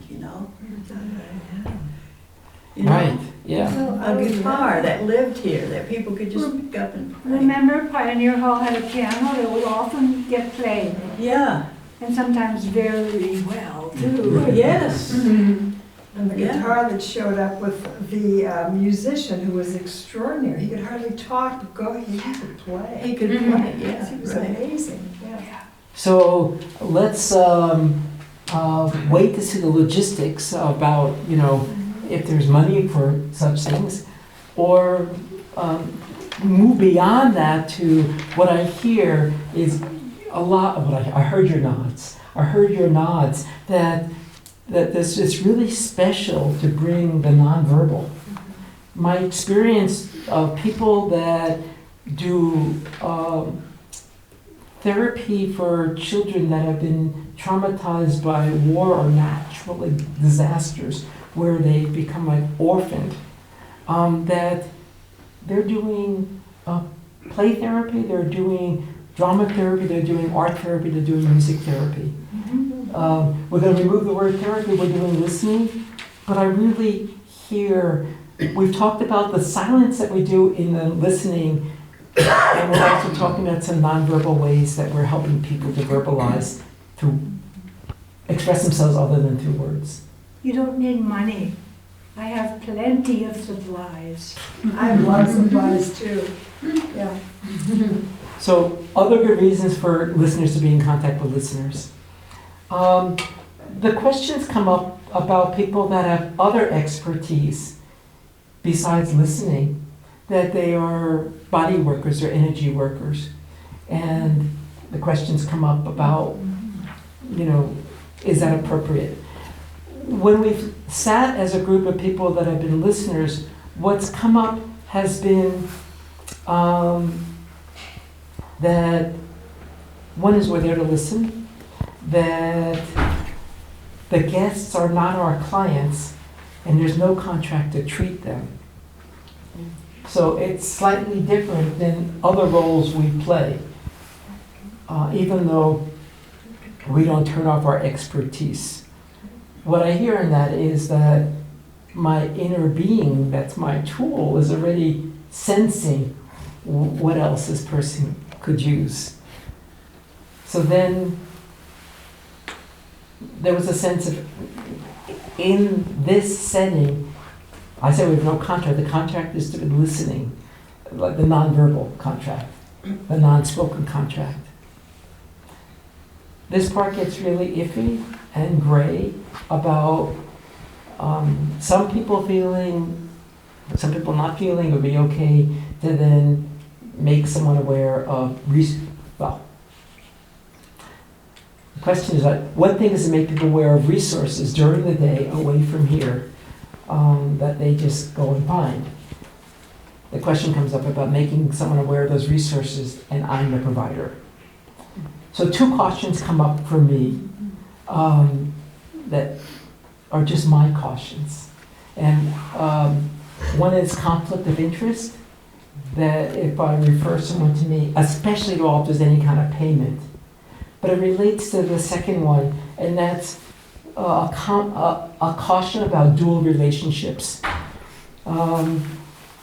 Right, yeah. A guitar that lived here, that people could just pick up and play. Remember, Pioneer Hall had a piano that would often get played. Yeah. And sometimes very well, too. Yes. And the guitar that showed up with the musician who was extraordinary. He could hardly talk, but he could play. He could play, yeah. He was amazing, yeah. So let's wait to see the logistics about, if there's money for such things, or move beyond that to what I hear is a lot of what I heard your nods. I heard your nods that this is really special to bring the nonverbal. My experience of people that do therapy for children that have been traumatized by war or natural disasters, where they become like orphaned, that they're doing play therapy, they're doing drama therapy, they're doing art therapy, they're doing music therapy. We're going to remove the word therapy, we're doing listening, but I really hear, we've talked about the silence that we do in the listening, and we're also talking about some nonverbal ways that we're helping people to verbalize, to express themselves other than through words. You don't need money. I have plenty of supplies. I have lots of supplies too. Yeah. So other good reasons for listeners to be in contact with listeners. The questions come up about people that have other expertise besides listening, that they are body workers or energy workers. And the questions come up about, is that appropriate? When we've sat as a group of people that have been listeners, what's come up has been that one is we're there to listen, that the guests are not our clients, and there's no contract to treat them. So it's slightly different than other roles we play, even though we don't turn off our expertise. What I hear in that is that my inner being, that's my tool, is already sensing what else this person could use. So then there was a sense of, in this setting, I said we have no contract. The contract is to be listening, like the nonverbal contract, the non-spoken contract. This part gets really iffy and gray about some people feeling, some people not feeling it would be okay to then make someone aware of, well, the question is like, what things to make people aware of resources during the day away from here that they just go and find. The question comes up about making someone aware of those resources, and I'm the provider. So two cautions come up for me that are just my cautions. And one is conflict of interest, that if I refer someone to me, especially if there's any kind of payment. But it relates to the second one, and that's a caution about dual relationships. And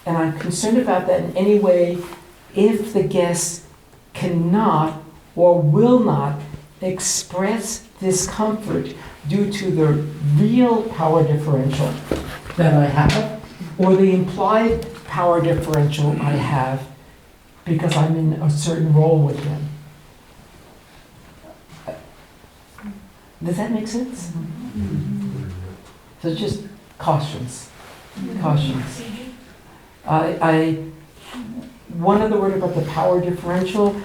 I'm concerned about that in any way if the guest cannot or will not express discomfort due to the real power differential that I have, or the implied power differential I have because I'm in a certain role with him. Does that make sense? So just cautions. Cautions. One other word about the power differential.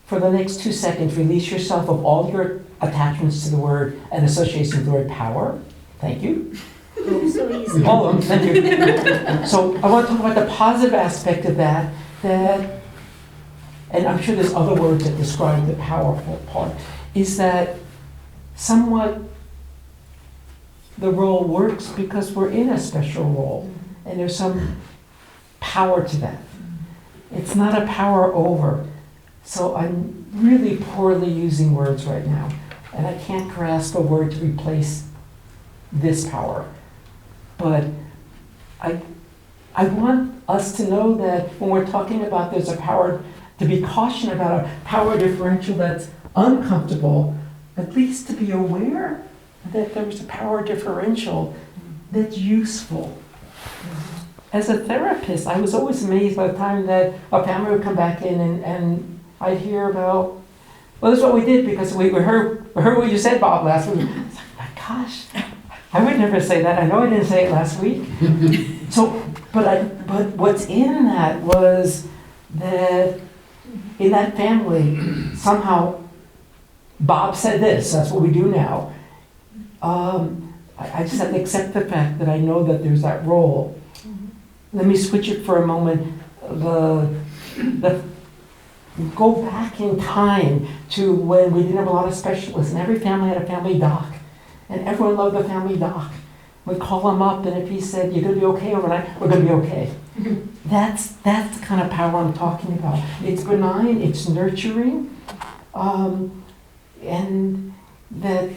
For the next 2 seconds, release yourself of all your attachments to the word and associations with the word power. Thank you. Oh, so easy. All of them, thank you. So I want to talk about the positive aspect of that, and I'm sure there's other words that describe the powerful part, is that somewhat the role works because we're in a special role, and there's some power to that. It's not a power over. So I'm really poorly using words right now, and I can't grasp a word to replace this power. But I want us to know that when we're talking about there's a power, to be cautious about a power differential that's uncomfortable, at least to be aware that there's a power differential that's useful. As a therapist, I was always amazed by the time that a family would come back in and I'd hear about, well, this is what we did because we heard what you said, Bob, last week. It's like, my gosh, I would never say that. I know I didn't say it last week. But what's in that was that in that family, somehow Bob said this, that's what we do now. I just have to accept the fact that I know that there's that role. Let me switch it for a moment. Go back in time to when we didn't have a lot of specialists, and every family had a family doc, and everyone loved the family doc. We'd call him up, and if he said, "You're going to be okay overnight," we're going to be okay. That's the kind of power I'm talking about. It's benign, it's nurturing, and that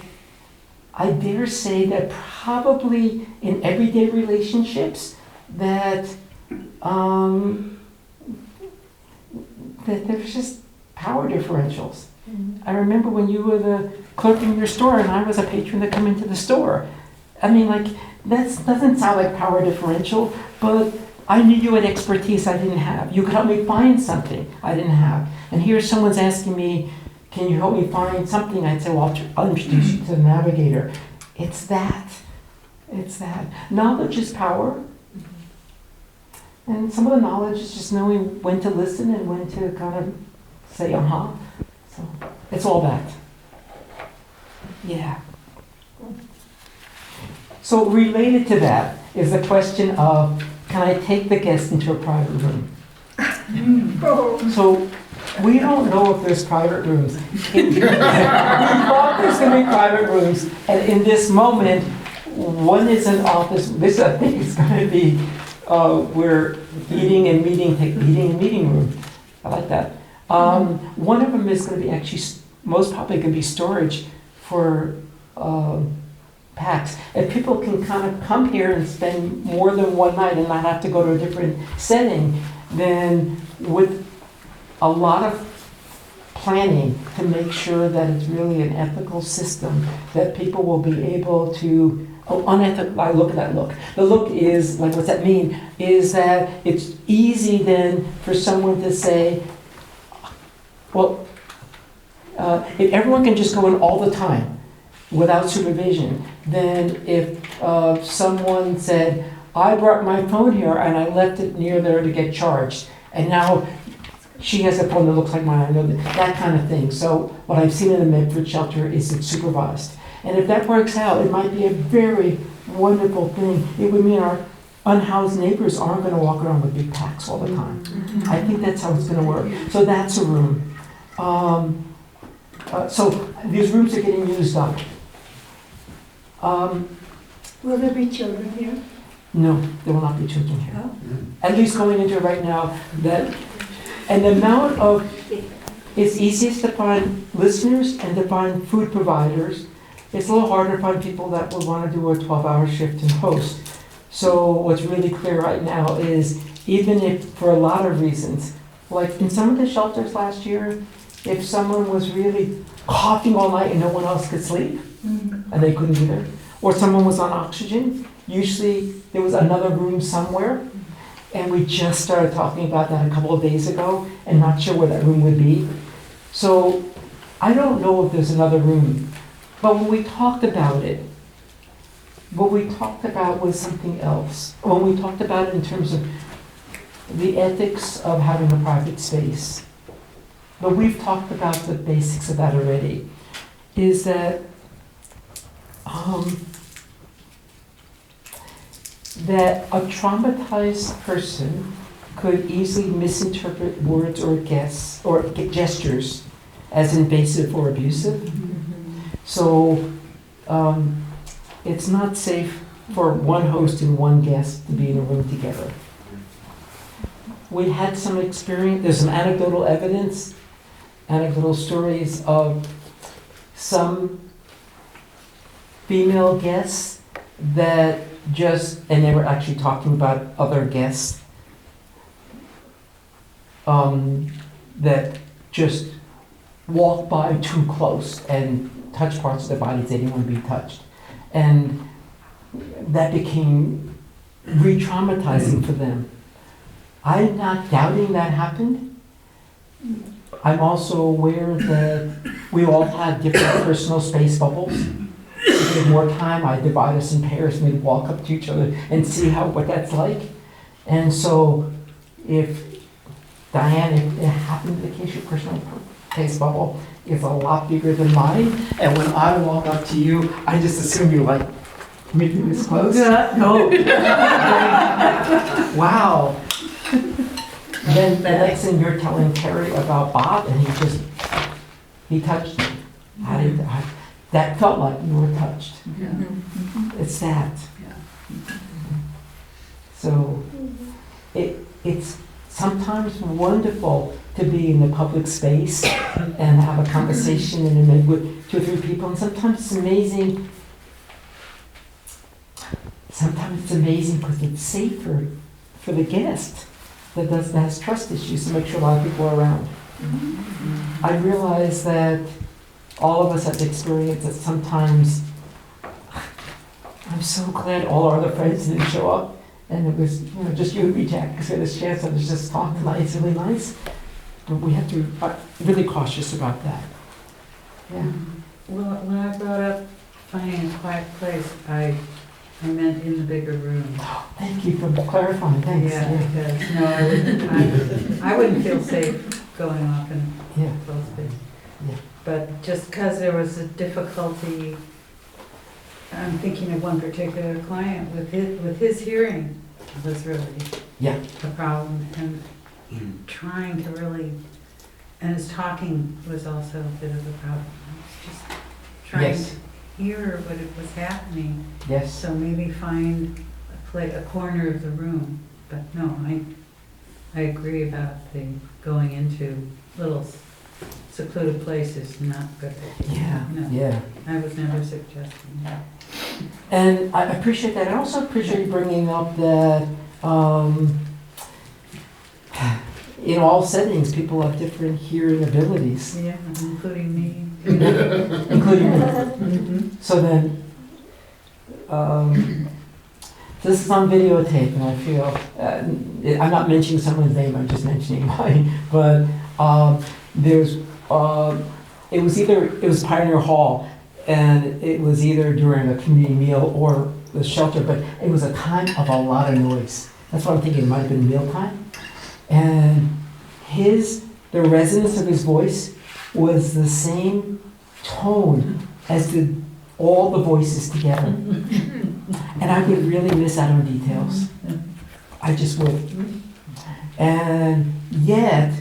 I dare say that probably in everyday relationships that there's just power differentials. I remember when you were the clerk in your store and I was a patron that come into the store. I mean, like, that doesn't sound like power differential, but I knew you had expertise I didn't have. You could help me find something I didn't have. And here someone's asking me, can you help me find something? I'd say, well, I'll introduce you to the navigator. It's that. It's that. Knowledge is power. And some of the knowledge is just knowing when to listen and when to kind of say, So it's all that. Yeah. So related to that is the question of, can I take the guest into a private room? So we don't know if there's private rooms. We thought there's going to be private rooms. And in this moment, one is an office. This, I think, is going to be we're eating and meeting room. I like that. One of them is going to be actually, most probably going to be storage for packs. If people can kind of come here and spend more than one night and not have to go to a different setting, then with a lot of planning to make sure that it's really an ethical system, that people will be able to, unethical, I look at that look. The look is, like, what's that mean? Is that it's easy then for someone to say, well, if everyone can just go in all the time without supervision, then if someone said, I brought my phone here and I left it near there to get charged, and now she has a phone that looks like mine, I know that kind of thing. So what I've seen in the Medford shelter is it's supervised. And if that works out, it might be a very wonderful thing. It would mean our unhoused neighbors aren't going to walk around with big packs all the time. I think that's how it's going to work. So that's a room. So these rooms are getting used up. Will there be children here? No, there will not be children here. Oh. At least going into it right now, that, and the amount of, it's easiest to find listeners and to find food providers. It's a little harder to find people that would want to do a 12-hour shift and host. So what's really clear right now is, even if for a lot of reasons, like in some of the shelters last year, if someone was really coughing all night and no one else could sleep, and they couldn't either, or someone was on oxygen, usually there was another room somewhere, and we just started talking about that a couple of days ago, and not sure where that room would be. So I don't know if there's another room, but when we talked about it, what we talked about was something else. When we talked about it in terms of the ethics of having a private space, but we've talked about the basics of that already, is that that a traumatized person could easily misinterpret words or gestures as invasive or abusive. So it's not safe for one host and one guest to be in a room together. We had some experience, there's some anecdotal evidence, anecdotal stories of some female guests that just, and they were actually talking about other guests that just walked by too close and touched parts of their bodies they didn't want to be touched. And that became re-traumatizing for them. I'm not doubting that happened. I'm also aware that we all have different personal space bubbles. If we had more time, I'd divide us in pairs and we'd walk up to each other and see what that's like. And so if Diane, if it happened in the case your personal space bubble is a lot bigger than mine, and when I walk up to you, I just assume you like making this close. No. Wow. Then the next thing you're telling Terry about Bob, and he touched me. That felt like you were touched. Yeah. It's that. Yeah. So it's sometimes wonderful to be in the public space and have a conversation and then with 2 or 3 people, and sometimes it's amazing. Sometimes it's amazing because it's safer for the guest that has trust issues to make sure a lot of people are around. I realize that all of us have experienced that sometimes. I'm so glad all our other friends didn't show up, and it was just you and me, Jack, because we had this chance to just talk tonight. It's really nice, but we have to be really cautious about that. Yeah. Well, when I brought up finding a quiet place, I meant in the bigger room. Oh, thank you for clarifying. Thanks. Yeah, because I wouldn't feel safe going off in a closed space. Yeah. But just because there was a difficulty, I'm thinking of one particular client with his hearing was really a problem, and trying to really, and his talking was also a bit of a problem. It's just trying to hear what it was happening. Yes. So maybe find a corner of the room. But no, I agree about the going into little secluded places, not good. Yeah. No, Yeah. I was never suggesting that. And I appreciate that. I also appreciate you bringing up that in all settings, people have different hearing abilities, Yeah, including me. including me. So then, this is on videotape, and I feel, I'm not mentioning someone's name, I'm just mentioning mine, but it was Pioneer Hall, and it was either during a community meal or the shelter, but it was a time of a lot of noise. That's what I'm thinking, it might have been mealtime. And the resonance of his voice was the same tone as all the voices together. And I would really miss out on details. I just would. And yet,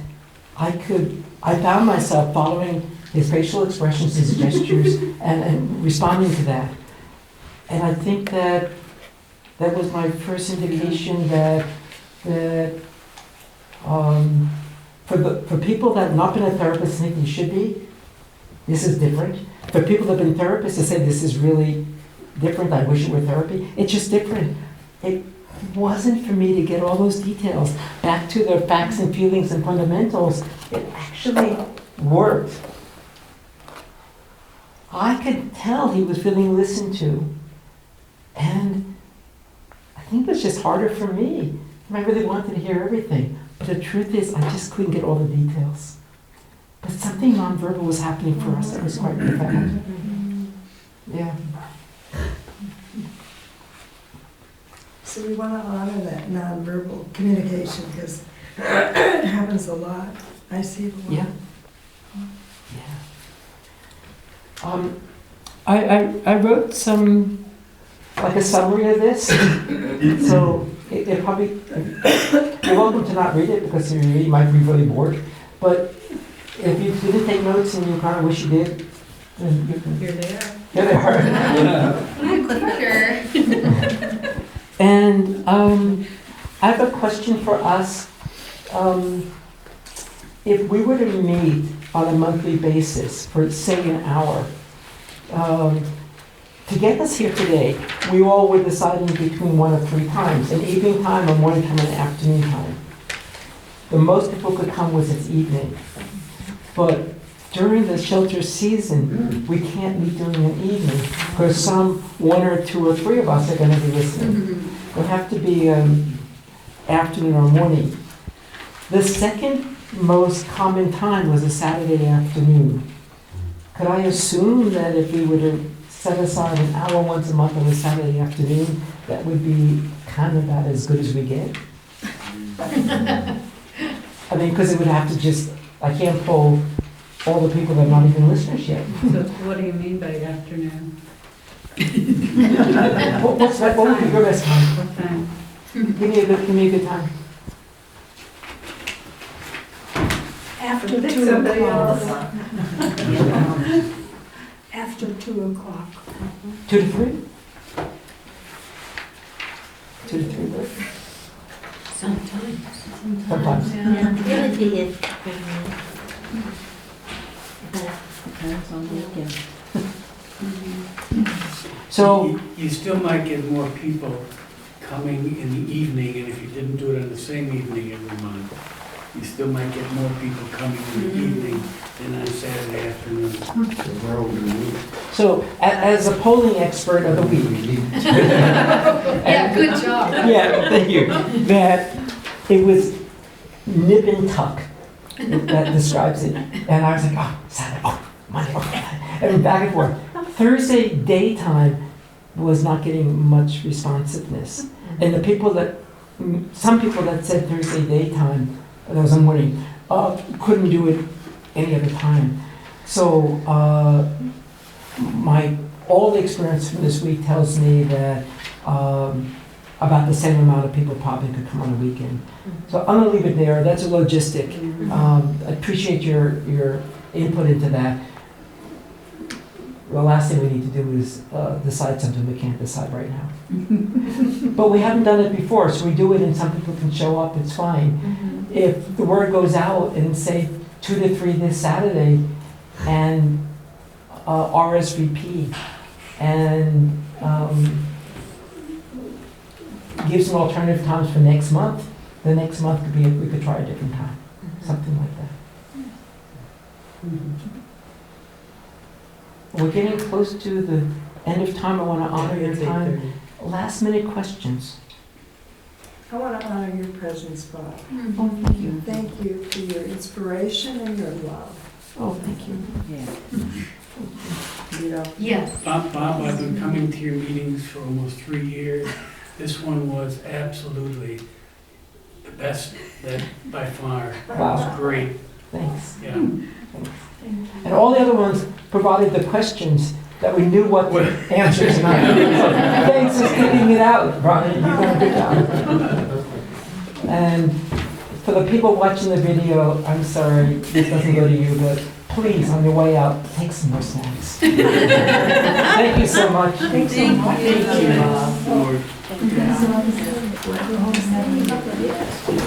I found myself following his facial expressions, his gestures, and responding to that. And I think that was my first indication that for people that have not been a therapist and think they should be, this is different. For people that have been therapists that say this is really different, I wish it were therapy, it's just different. It wasn't for me to get all those details back to the facts and feelings and fundamentals. It actually worked. I could tell he was feeling listened to. And I think it was just harder for me. I really wanted to hear everything. But the truth is, I just couldn't get all the details. But something nonverbal was happening for us that was quite profound. Yeah. So we want to honor that nonverbal communication because it happens a lot. I see it a lot. Yeah. I wrote like a summary of this. So it probably, you're welcome to not read it because you might be really bored. But if you didn't take notes and you kind of wish you did, then you can. Here they are. Here they are. For sure. And I have a question for us. If we were to meet on a monthly basis for, say, an hour, to get us here today, we all were deciding between 1 of 3 times, an evening time, a morning time, and an afternoon time. The most people could come was its evening. But during the shelter season, we can't meet during an evening because 1 or 2 or 3 of us are going to be listening. It'll have to be afternoon or morning. The second most common time was a Saturday afternoon. Could I assume that if we were to set aside an hour once a month on a Saturday afternoon, that would be kind of about as good as we get? I mean, because it would have to I can't pull all the people that are not even listeners yet. So what do you mean by afternoon? What would be your best time? What time? Give me a good time. After Pick 2 somebody o'clock. else. After 2 o'clock. 2 to 3? 2 to 3 work? Sometimes. Sometimes. It would be if, Depends on the weekend. So, You still might get more people coming in the evening, and if you didn't do it on the same evening every month, you still might get more people coming in the evening than on Saturday afternoon. so as a polling expert of the week. Yeah, good job. Yeah, thank you. That it was nip and tuck that describes it. And I was like, oh, Saturday, oh, Monday, oh, and back and forth. Thursday daytime was not getting much responsiveness. And some people that said Thursday daytime, that was a morning, couldn't do it any other time. So all the experience from this week tells me that about the same amount of people probably could come on a weekend. So I'm gonna leave it there. That's a logistic. I appreciate your input into that. The last thing we need to do is decide something we can't decide right now. But we haven't done it before, so we do it and some people can show up, it's fine. If the word goes out and say 2 to 3 this Saturday and RSVP and give some alternative times for next month, the next month we could try a different time. something like that. We're getting close to the end of time. I want to honor your time. Last minute questions. I want to honor your presence, Bob. Oh, thank you. Thank you for your inspiration and your love. Oh, thank you. Yes. Bob, I've been coming to your meetings for almost 3 years. This one was absolutely the best, that by far. It Wow. was great. Thanks. Yeah. And all the other ones provided the questions that we knew what the answers were. So thanks for sticking it out, Brian. You've done a good job. And for the people watching the video, I'm sorry this doesn't go to you, but please, on your way out, take some more snacks. Thank you so much. Thanks so much. Thank you, Bob. Lord. Thank you.